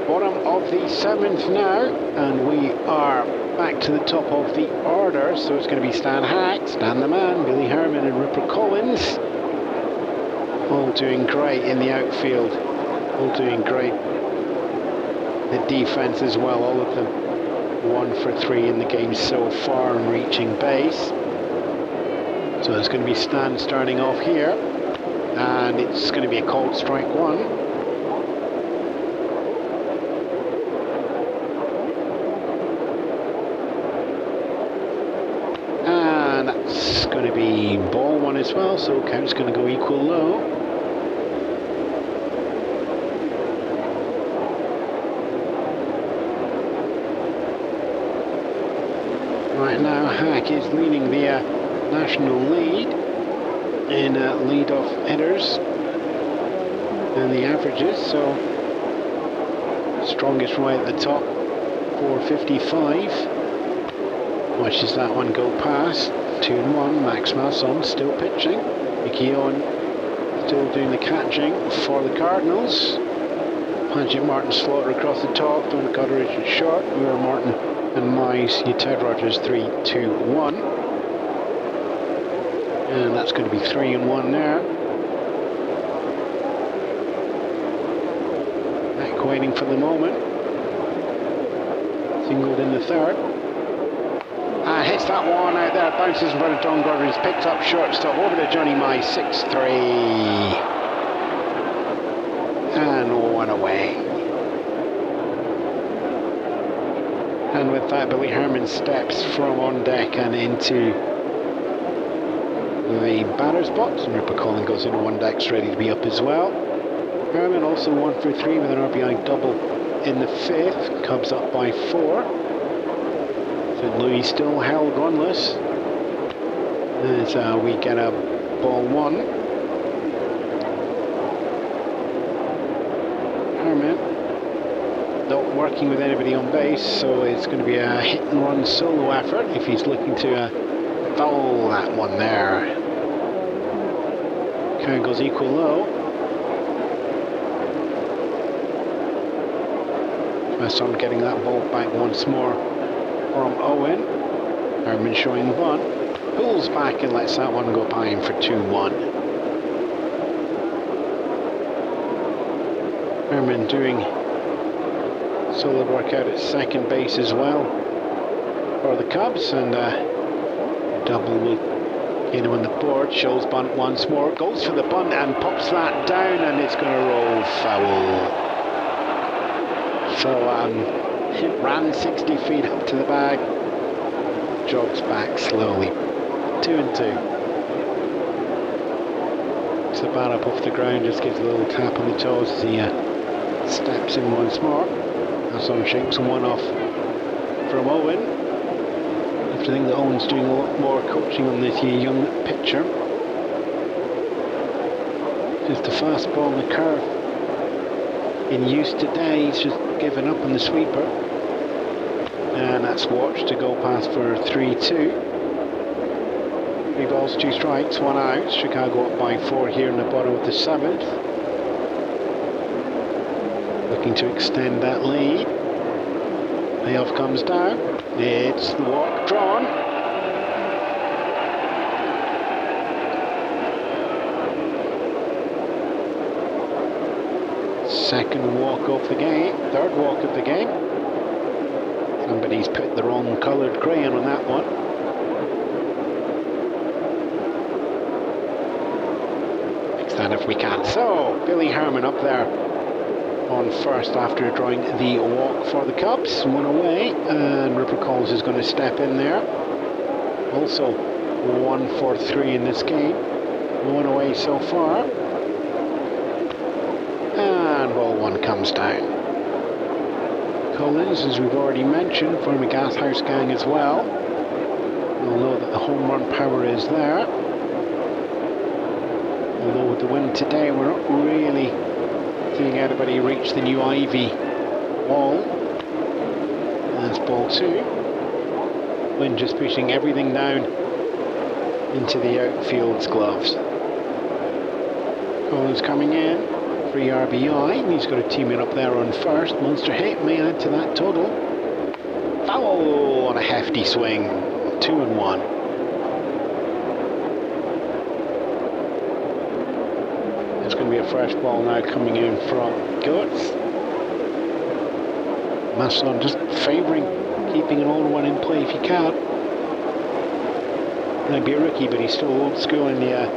[SPEAKER 2] Bottom of the 7th now, and we are back to the top of the order, so it's going to be Stan Hack, Stan the Man, Billy Herman and Rupert Collins, all doing great in the outfield, all doing great. The defense as well, all of them 1 for 3 in the game so far and reaching base. So it's going to be Stan starting off here, and it's going to be a called strike 1. And that's going to be ball 1 as well, so count's going to go equal low. Right now, Hack is leading the national lead in lead-off hitters and the averages, so strongest right at the top, 455. Watches that one go past. 2-1, Max Masson still pitching. Mickey Ewan still doing the catching for the Cardinals. Paget Martin Slaughter across the top, Don Gutteridge is short, Muir Martin and Mize, Ted Rogers 3-2-1. And that's going to be 3-1 there. Back waiting for the moment. Singled in the 3rd. And hits that one out there, bounces in front of Don Gutteridge, picked up shortstop over to Johnny Mize, 6-3. And 1 away. And with that, Billy Herman steps from on deck and into the batter's box. And Rupert Collins goes into on deck, ready to be up as well. Herman also 1 for 3 with an RBI double in the 5th. Cubs up by 4. St. Louis still held runless. As we get a ball 1. Herman not working with anybody on base, so it's going to be a hit and run solo effort if he's looking to foul that one there. Count goes equal low. Masson getting that ball back once more from Owen. Herman showing the bunt. Pulls back and lets that one go by him for 2-1. Herman doing solid work out at second base as well for the Cubs, and double will get him on the board. Shows bunt once more, goes for the bunt and pops that down, and it's going to roll foul. So it ran 60 feet up to the bag, jogs back slowly. 2-2. So the bat up off the ground, just gives a little tap on the toes as he steps in once more. Masson shakes one off from Owen. I have to think that Owen's doing a lot more coaching on this young pitcher. Just the fastball and the curve in use today. He's just given up on the sweeper. And that's watched to go past for 3-2. 3 balls, 2 strikes, 1 out. Chicago up by 4 here in the bottom of the 7th. Looking to extend that lead. Payoff comes down. It's the walk drawn. Second walk of the game. 3rd walk of the game. Somebody's put the wrong coloured crayon on that one. Fix that if we can. So, Billy Herman up there on first after drawing the walk for the Cubs. 1 away, and Rupert Collins is going to step in there. Also 1 for 3 in this game. 1 away so far. And ball 1 comes down. Collins, as we've already mentioned, from the Gashouse Gang as well. We'll know that the home run power is there. Although with the wind today, we're not really seeing anybody reach the new ivy wall. That's ball 2. Wind just pushing everything down into the outfield's gloves. Collins coming in, 3 RBI. He's got a teammate up there on first. Monster hit may add to that total. Foul on a hefty swing. 2-1. It's going to be a fresh ball now coming in from Goetz. Masson just favouring keeping an old one in play if you can. Might be a rookie, but he's still old school in the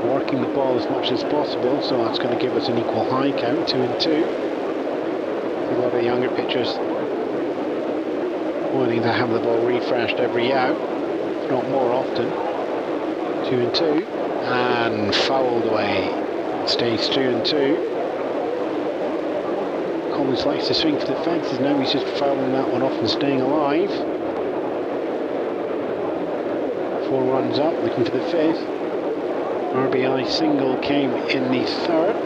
[SPEAKER 2] working the ball as much as possible, so that's going to give us an equal high count, 2-2. A lot of younger pitchers wanting to have the ball refreshed every out, if not more often. 2-2, and fouled away. Stays 2-2. Collins likes to swing for the fences now. He's just fouling that one off and staying alive. 4 runs up, looking for the 5th. RBI single came in the 3rd.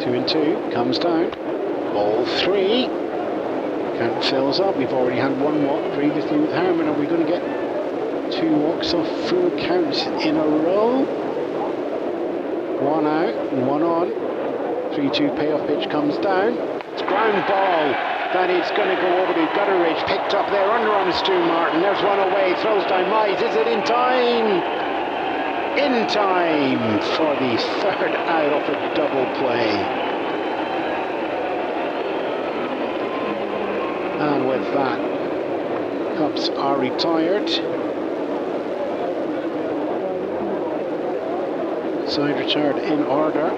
[SPEAKER 2] Two and two, comes down. Ball 3. Count fills up. We've already had 1 walk previously with Harmon. Are we going to get 2 walks off full counts in a row? 1 out and 1 on. 3-2 payoff pitch comes down. It's ground ball. That is going to go over to Gutteridge. Picked up there under on Stu Martin. There's one away. Throws down Mize. Is it in time? In time for the 3rd out of a double play. And with that, Cubs are retired. Side retired in order.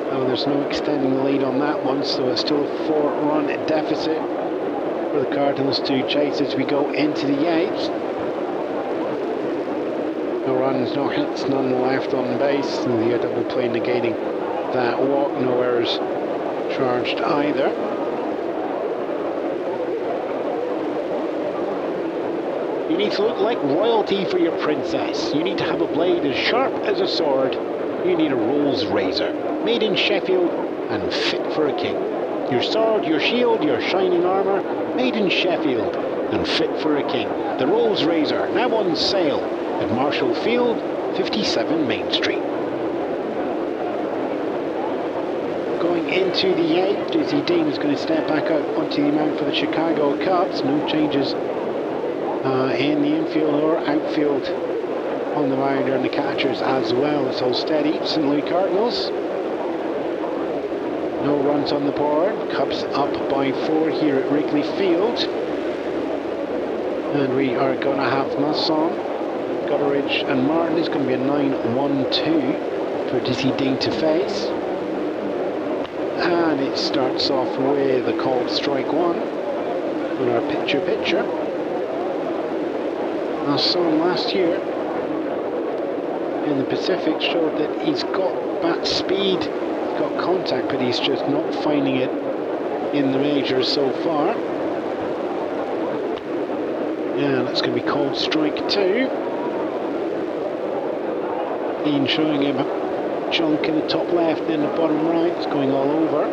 [SPEAKER 2] Oh, there's no extending the lead on that one, so it's still a 4-run deficit for the Cardinals to chase as we go into the 8th. No runs, no hits, none left on base. And the double play negating that walk. No errors charged either. You need to look like royalty for your princess. You need to have a blade as sharp as a sword. You need a Rolls razor, made in Sheffield and fit for a king. Your sword, your shield, your shining armour, made in Sheffield and fit for a king. The Rolls razor, now on sale at Marshall Field, 57 Main Street. Going into the 8th, Dizzy Dean is going to step back out onto the mound for the Chicago Cubs. No changes in the infield or outfield on the mound and the catchers as well. It's all steady. St Louis Cardinals. No runs on the board. Cubs up by 4 here at Wrigley Field. And we are going to have Masson, Gutteridge and Martin. It's going to be a 9-1-2 for Dizzy Dean to face. And it starts off with a called strike 1 on our pitcher. Masson last year in the Pacific showed that he's got bat speed, he's got contact, but he's just not finding it in the majors so far. Yeah, that's going to be called strike 2. Ian showing him a chunk in the top left and the bottom right. It's going all over.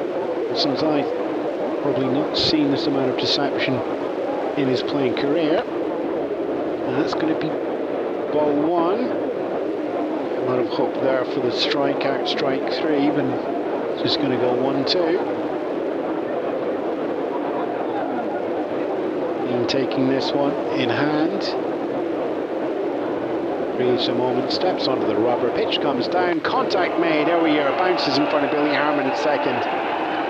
[SPEAKER 2] Since I've probably not seen this amount of deception in his playing career. And that's going to be ball 1. A lot of hope there for the strikeout, strike 3, but it's just going to go 1-2. Ian taking this one in hand. Breathes a moment, steps onto the rubber, pitch comes down, contact made, there we are, bounces in front of Billy Harmon at second.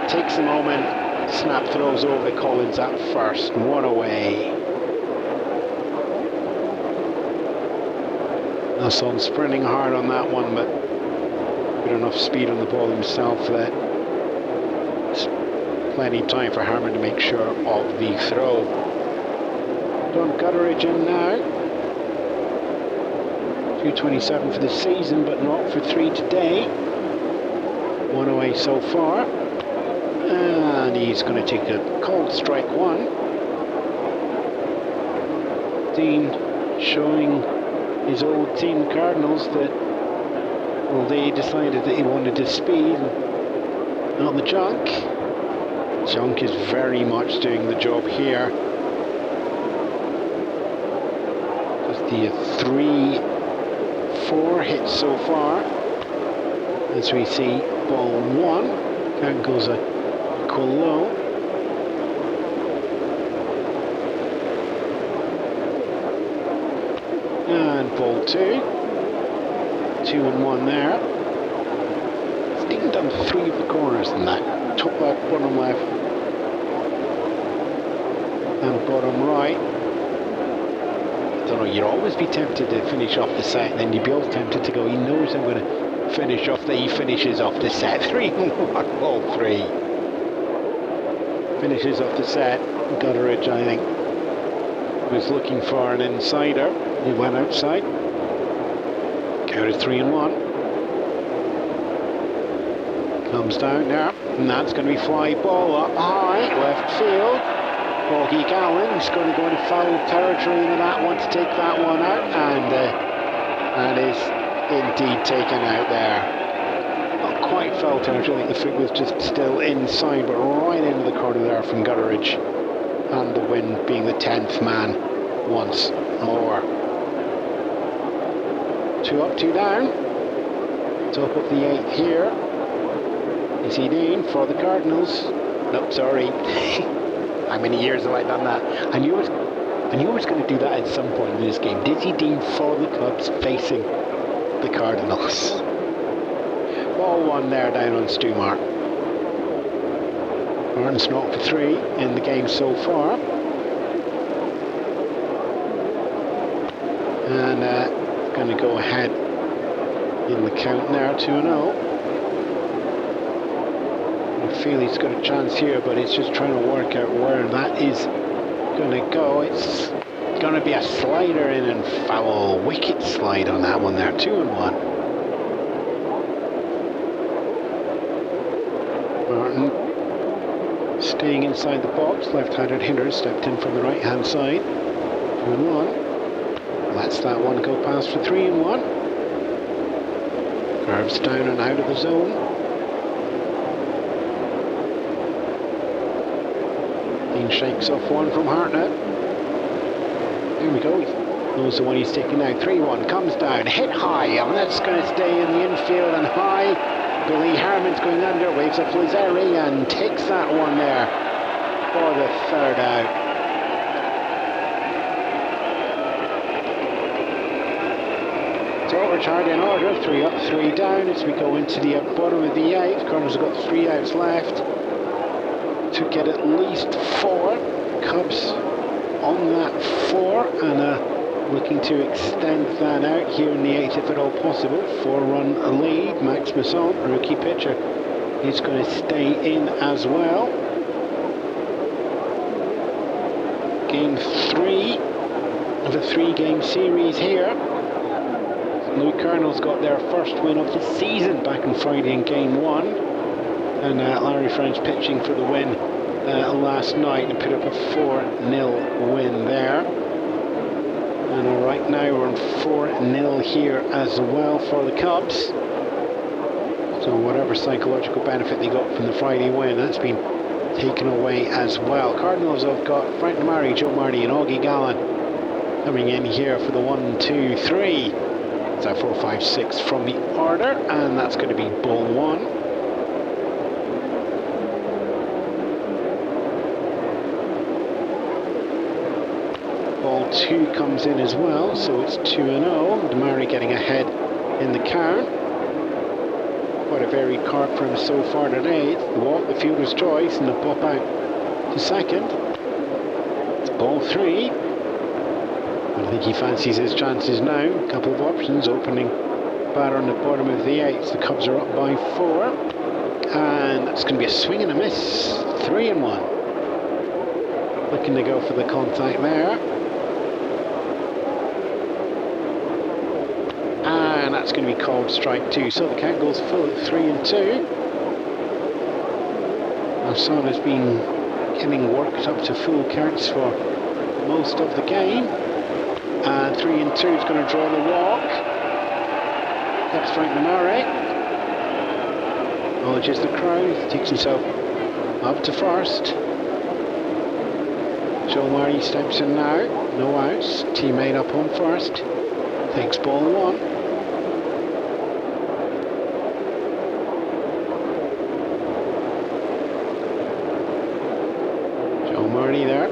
[SPEAKER 2] Takes a moment, snap throws over to Collins at first, 1 away. Masson sprinting hard on that one, but good enough speed on the ball himself that there's plenty of time for Harmon to make sure of the throw. Don Gutteridge in now. 227 for the season, but not for 3 today. 1 away so far. And he's going to take a called strike one. Dean showing his old team Cardinals that, well, they decided that he wanted his speed, not the junk. Junk is very much doing the job here. Just the 3-4 hits so far. As we see ball one, count goes equal low. And ball two. 2-1 there. Dean done 3 of the corners in that. Top left, bottom left, and bottom right. I don't know, you'd always be tempted to finish off the set, and then you'd be always tempted to go, he knows I'm going to finish off he finishes off the set. 3-1, ball 3. Finishes off the set. Gutteridge, I think, was looking for an insider. He went outside. Counted 3-1. Comes down there, and that's going to be fly ball up high, left field. Augie Gallen's going to go into foul territory in that one to take that one out, and that is indeed taken out there. Not quite foul territory, I think the fig was just still inside, but right into the corner there from Gutteridge, and the win being the 10th man once more. 2 up, 2 down. Top of the 8th here. Is he Dean for the Cardinals? Nope, sorry. How many years have I done that? I knew I was going to do that at some point in this game. Dizzy Dean for the Cubs facing the Cardinals. Ball one there down on Stu Martin. Martin's not for 3 in the game so far. And going to go ahead in the count there, 2-0. I feel he's got a chance here, but it's just trying to work out where that is going to go. It's going to be a slider in and foul, wicket slide on that one there. 2-1. Martin staying inside the box. Left-handed hitter stepped in from the right-hand side. 2-1. Lets that one go past for 3-1. Curves down and out of the zone. Dean shakes off one from Hartnett. Here we go. He knows the one he's taking now. 3-1 comes down, hit high, and that's going to stay in the infield and high. Billy Harmon's going under, waves up Lazzeri and takes that one there for the 3rd out. Overcharge in order, 3 up, 3 down as we go into the bottom of the 8th. Cardinals have got 3 outs left to get at least 4. Cubs on that 4 and looking to extend that out here in the 8th if at all possible. 4-run lead. Max Masson, rookie pitcher, is going to stay in as well. Game 3 of a 3-game series here. St Louis Cardinals got their first win of the season back on Friday in Game 1. And Larry French pitching for the win last night and put up a 4-0 win there. And right now we're on 4-0 here as well for the Cubs. So whatever psychological benefit they got from the Friday win, that's been taken away as well. Cardinals have got Frank Demary, Joe Marty and Augie Gallen coming in here for the 1-2-3. It's our 4-5-6 from the order, and that's going to be ball 1. Ball 2 comes in as well, so it's 2-0. Demary getting ahead in the count. Quite a varied card for him so far today. It's the walk, the fielder's choice, and the pop out to second. It's ball 3. I think he fancies his chances now. A couple of options. Opening batter on the bottom of the 8th. The Cubs are up by 4. And that's going to be a swing and a miss. 3-1. Looking to go for the contact there. And that's going to be called strike 2. So the count goes full at 3-2. Our son has been getting worked up to full counts for most of the game. And 3-2 is going to draw the walk. That's Frank Murray. Acknowledges the crowd. He takes himself up to first. Joe Murray steps in now. No outs. Teammate up on first. Takes ball 1. Joe Murray there.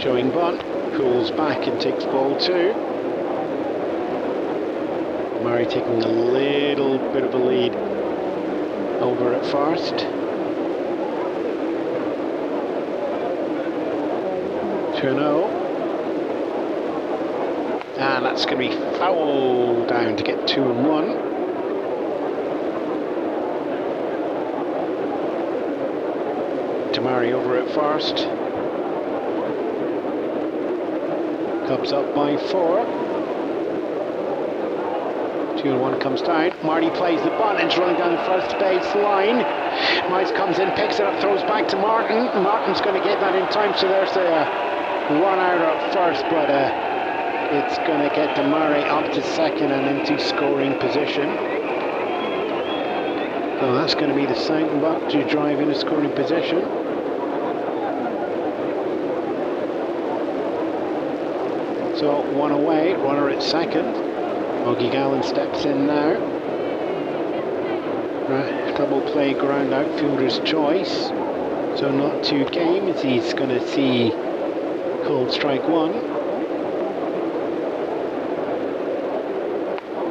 [SPEAKER 2] Showing bunt. Pulls back and takes ball 2. Murray taking a little bit of a lead over at first. 2-0. And that's going to be foul down to get 2-1. Tamari over at first. Cubs up by 4. 2-1 comes down. Marty plays the bunt and is running down the first base line. Mize comes in, picks it up, throws back to Martin. Martin's going to get that in time, so there's the run out at first, but it's going to get Murray up to second and into scoring position. So that's going to be the second buck to drive into scoring position. So 1 away, runner at second. Augie Gallen steps in now. Double play, ground outfielder's choice. So not 2 games, he's going to see called strike 1.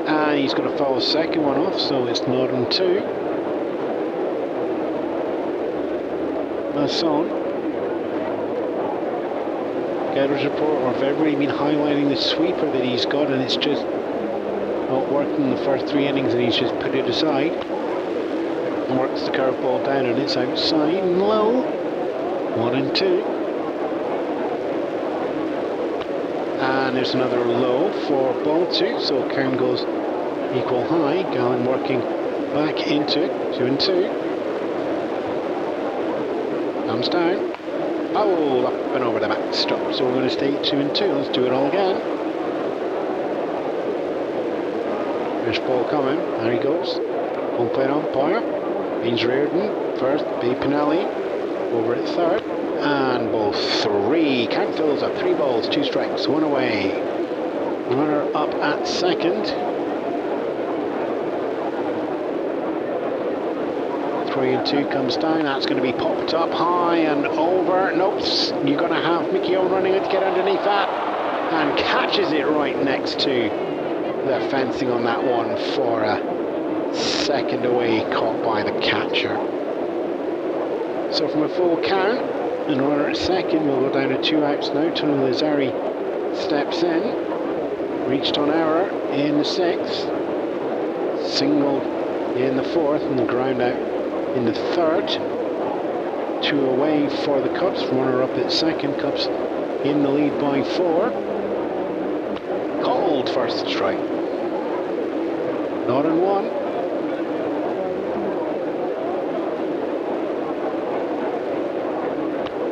[SPEAKER 2] And he's going to foul the second one off, so it's not on 2. That's on. Getter's report, or have everybody been highlighting the sweeper that he's got, and it's just not working in the first 3 innings, and he's just put it aside. And works the curveball down, and it's outside and low. 1-2. And there's another low for ball 2, so count goes equal high. Gallen working back into it. 2-2. Comes down. Foul up and over the backstop. So we're going to stay 2-2. Let's do it all again. There's ball coming. There he goes. Home plate umpire. Means Reardon. First, B. Pinelli. Over at third. And ball 3. Count fills up. 3 balls, 2 strikes, 1 away. Runner up at second. 3-2 comes down. That's going to be popped up high and over. Nope. You're going to have Mickey O running it to get underneath that. And catches it right next to the fencing on that one for a second away, caught by the catcher. So from a full count, and runner at second, we'll go down to 2 outs now. Tony Lazzari steps in. Reached on error in the 6th. Single in the 4th, and the ground out in the 3rd. 2 away for the Cubs. Runner up at second. Cubs in the lead by 4. Called first strike. Not on 1.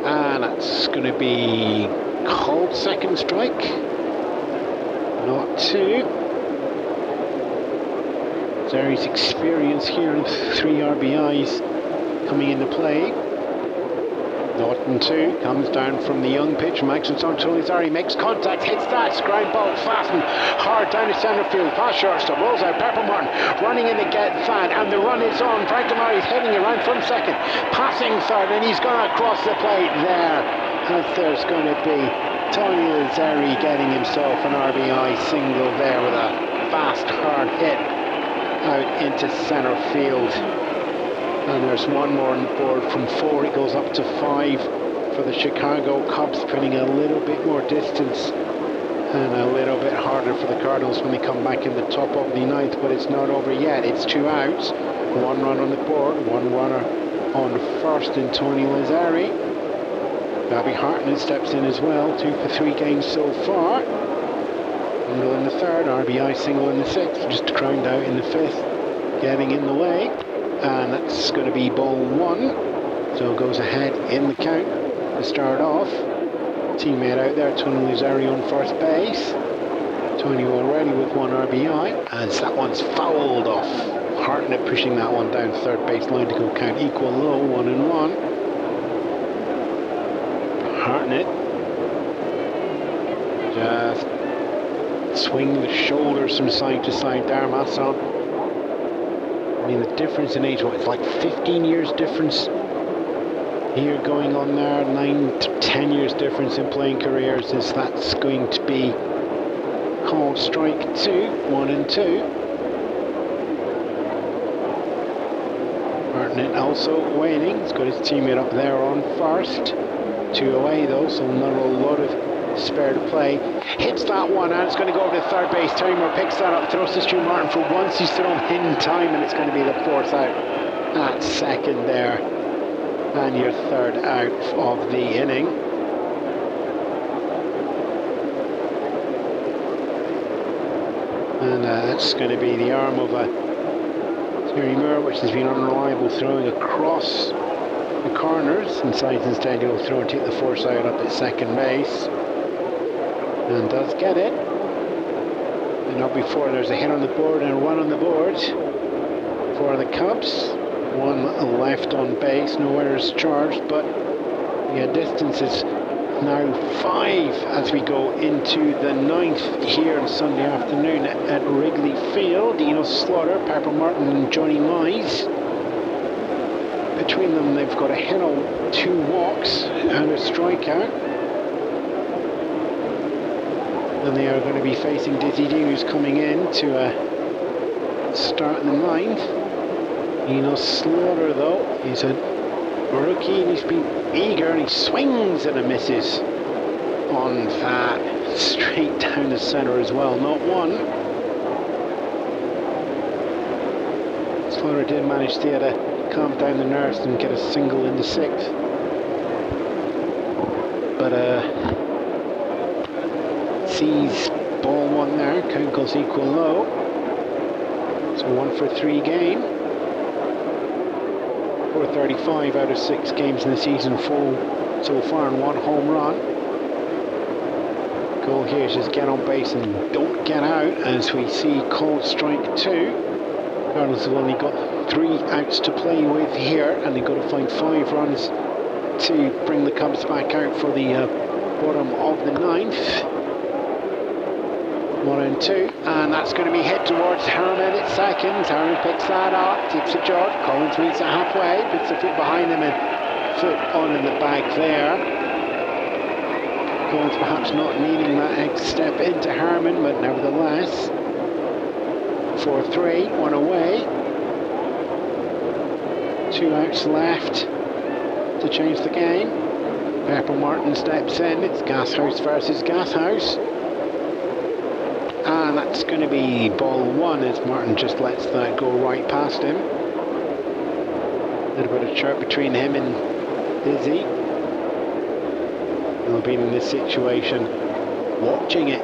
[SPEAKER 2] And that's going to be called second strike. Not 2. Zari's experience here in 3 RBIs coming into play. Norton 2 comes down from the young pitch. Makes it on Tony Zari, makes contact, hits that, ground ball, fastened hard down to centre field, past shortstop, rolls out. Pepper Martin running in to get that, and the run is on. Frank Demari's heading around from second, passing third, and he's gone across the plate there. As there's going to be Tony Lazzari getting himself an RBI single there with a fast, hard hit out into centre field. And there's one more on the board from 4. It goes up to 5 for the Chicago Cubs, putting a little bit more distance and a little bit harder for the Cardinals when they come back in the top of the 9th. But it's not over yet. It's 2 outs. 1 run on the board. 1 runner on first in Tony Lazzari. Bobby Hartnett steps in as well. 2 for 3 games so far. Single in the 3rd. RBI single in the 6th. Just ground out in the 5th. Getting in the way. And that's going to be ball 1. So goes ahead in the count to start off. Teammate out there, Tony Lazzari on first base. Tony already with 1 RBI, as that one's fouled off. Hartnett pushing that one down third base line to go count equal low, 1-1. Hartnett just swinging the shoulders from side to side there, Masson. I mean, the difference in age, it's like 15 years difference here going on there, 9 to 10 years difference in playing careers. Is that's going to be called strike 2, 1-2. Hartnett also waiting. He's got his teammate up there on first. 2 away though, so not a lot of spare to play. Hits that one and it's going to go over to third base. Terry Moore picks that up, throws to Stu Martin. For once he's thrown in time, and it's going to be the 4th out at second there. And your 3rd out of the inning. And that's going to be the arm of Terry Moore, which has been unreliable, throwing across the corners. Inside instead he'll throw and take the 4th out up at second base. And does get it. And not before there's a hit on the board and a run on the board for the Cubs. 1 left on base, no errors charged, but the distance is now 5 as we go into the 9th here on Sunday afternoon at Wrigley Field. Enos Slaughter, Pepper Martin and Johnny Mize. Between them they've got a hit on 2 walks and a strikeout. And they are going to be facing Dizzy D, who's coming in to start in the 9th. Enos Slaughter though, he's a rookie and he's been eager, and he swings and misses on that, straight down the centre as well, not one. Slaughter did manage to calm down the nerves and get a single in the 6th, but sees ball 1 there, count goes equal low, so 1 for 3 game. 435 out of 6 games in the season, 4 so far and 1 home run. Goal here is just get on base and don't get out, as we see called strike 2. Cardinals have only got 3 outs to play with here, and they've got to find 5 runs to bring the Cubs back out for the bottom of the 9th. 1-2, and that's going to be hit towards Herman at second. Herman picks that up, takes a jog. Collins meets it halfway, puts the foot behind him and foot on in the bag there. Collins perhaps not needing that next step into Herman, but nevertheless, 4-3, 1 away. 2 outs left to change the game. Pepper Martin steps in. It's Gashouse versus Gashouse. And that's going to be ball 1 as Martin just lets that go right past him. A little bit of chirp between him and Dizzy. They've been in this situation watching it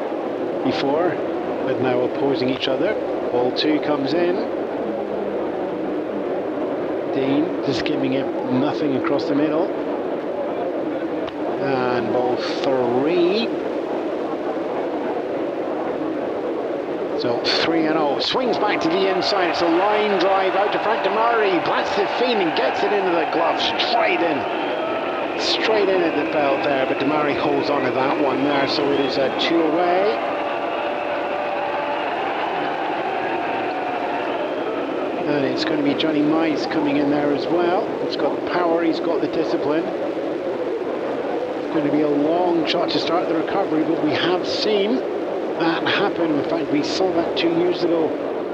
[SPEAKER 2] before, but now opposing each other. Ball 2 comes in. Dean just giving him nothing across the middle. And ball 3. So 3-0, swings back to the inside, it's a line drive out to Frank DeMari, blasts the feet and gets it into the glove, straight in at the belt there, but DeMari holds on to that one there, so it is a 2 away. And it's going to be Johnny Mize coming in there as well. He's got the power, he's got the discipline. It's going to be a long shot to start the recovery, but we have seen that happen. In fact, we saw that 2 years ago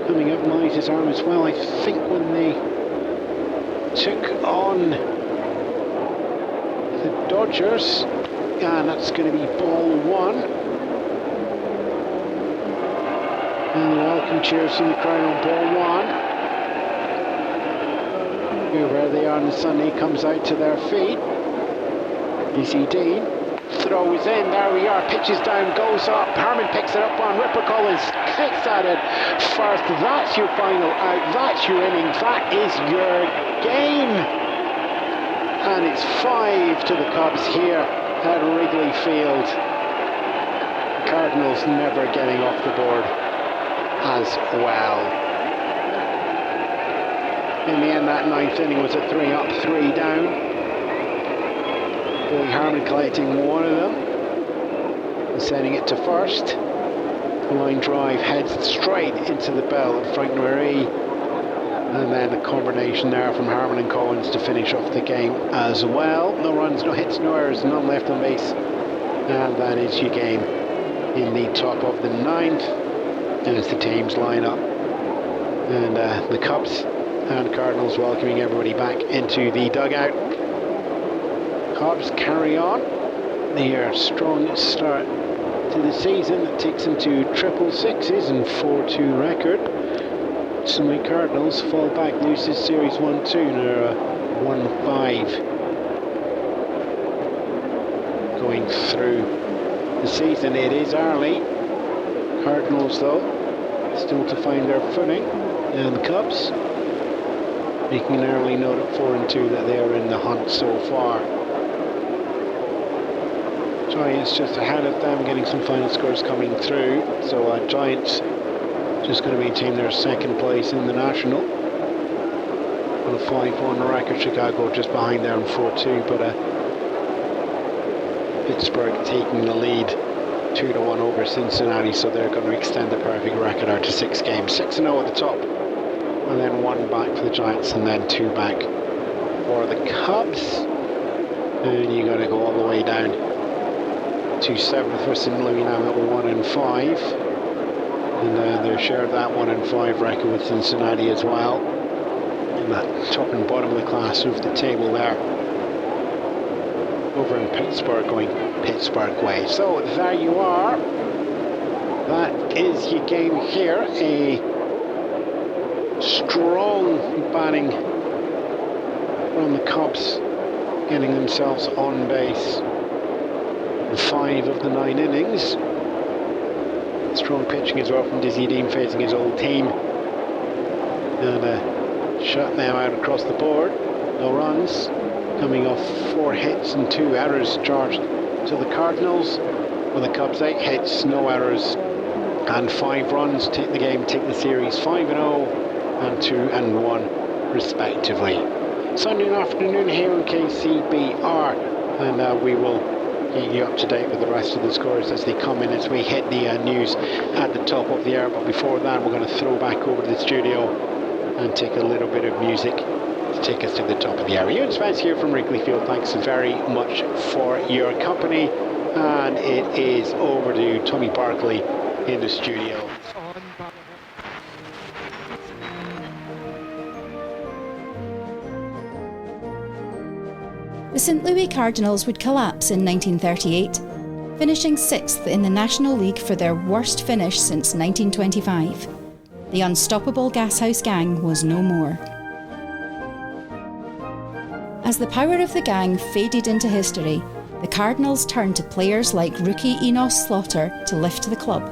[SPEAKER 2] coming up Mize's arm as well. I think when they took on the Dodgers, and that's going to be ball 1. And the welcome cheers from the crowd on ball 1. Where they are on Sunday comes out to their feet. You see Dean. Throws in, there we are, pitches down, goes up, Herman picks it up on, Ripper Collins kicks at it first. That's your final out, that's your inning, that is your game. and it's 5 to the Cubs here at Wrigley Field. The Cardinals never getting off the board as well. In the end, that 9th inning was a 3 up, 3 down. Billy Harmon collecting one of them and sending it to first. The line drive heads straight into the bell of Frank Marie. And then a combination there from Harmon and Collins to finish off the game as well. No runs, no hits, no errors, none left on base. And that is your game in the top of the 9th. As the teams line up. And the Cubs and Cardinals welcoming everybody back into the dugout. Cubs carry on their strong start to the season that takes them to triple sixes and 4-2 record. St Louis Cardinals fall back, lose this series 1-2, and are 1-5 going through the season. It is early. Cardinals though still to find their footing, and the Cubs making an early note at 4-2 that they are in the hunt so far. Giants just ahead of them, getting some final scores coming through. So Giants just going to maintain their second place in the National on a 5-1 record. Chicago just behind there on 4-2, but Pittsburgh taking the lead 2-1 over Cincinnati, so they're going to extend the perfect record out to 6 games. 6-0 at the top, and then 1 back for the Giants, and then 2 back for the Cubs. And you got to go all the way down to 7th for St. Louis now at 1-5, and they shared that 1-5 record with Cincinnati as well. In that top and bottom of the class of the table there, over in Pittsburgh, going Pittsburgh way. So there you are. That is your game here. A strong batting from the Cubs, getting themselves on base in 5 of the 9 innings. Strong pitching as well from Dizzy Dean, facing his old team, and shut them out across the board. No runs, coming off 4 hits and 2 errors charged to the Cardinals. For the Cubs, 8 hits, no errors, and 5 runs. Take the game, take the series 5-0 and 2-1 respectively. Sunday afternoon here on KCBR, and we will keep you up to date with the rest of the scores as they come in, as we hit the news at the top of the hour. But before that, we're going to throw back over to the studio and take a little bit of music to take us to the top of the hour. Ewan Spence here from Wrigley Field. Thanks very much for your company, and it is over to Tommy Barkley in the studio.
[SPEAKER 1] The St Louis Cardinals would collapse in 1938, finishing 6th in the National League for their worst finish since 1925. The unstoppable Gashouse Gang was no more. As the power of the gang faded into history, the Cardinals turned to players like rookie Enos Slaughter to lift the club.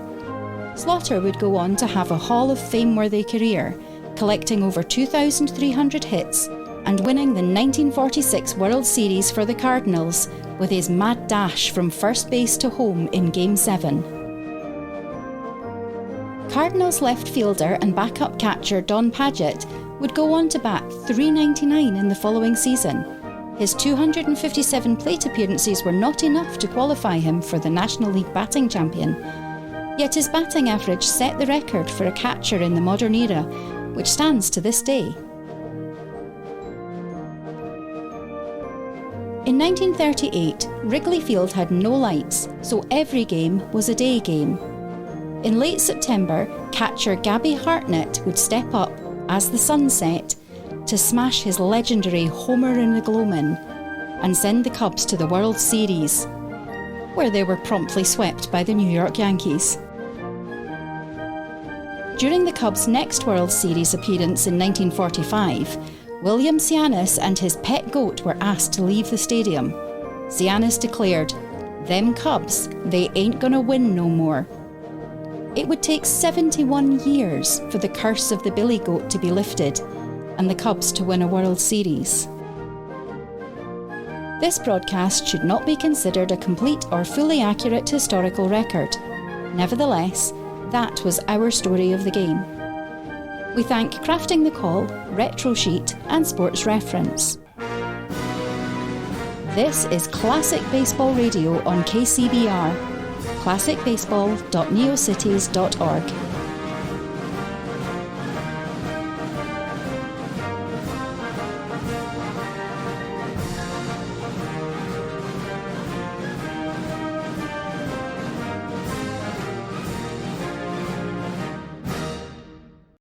[SPEAKER 1] Slaughter would go on to have a Hall of Fame-worthy career, collecting over 2,300 hits and winning the 1946 World Series for the Cardinals with his mad dash from first base to home in Game 7. Cardinals left fielder and backup catcher Don Padgett would go on to bat .399 in the following season. His 257 plate appearances were not enough to qualify him for the National League batting champion, yet his batting average set the record for a catcher in the modern era, which stands to this day. In 1938, Wrigley Field had no lights, so every game was a day game. In late September, catcher Gabby Hartnett would step up as the sun set to smash his legendary homer in the gloamin' and send the Cubs to the World Series, where they were promptly swept by the New York Yankees. During the Cubs' next World Series appearance in 1945, William Cianis and his pet goat were asked to leave the stadium. Cianis declared, "Them Cubs, they ain't gonna win no more." It would take 71 years for the curse of the Billy Goat to be lifted and the Cubs to win a World Series. This broadcast should not be considered a complete or fully accurate historical record. Nevertheless, that was our story of the game. We thank Crafting the Call, Retro Sheet and Sports Reference. This is Classic Baseball Radio on KCBR, classicbaseball.neocities.org.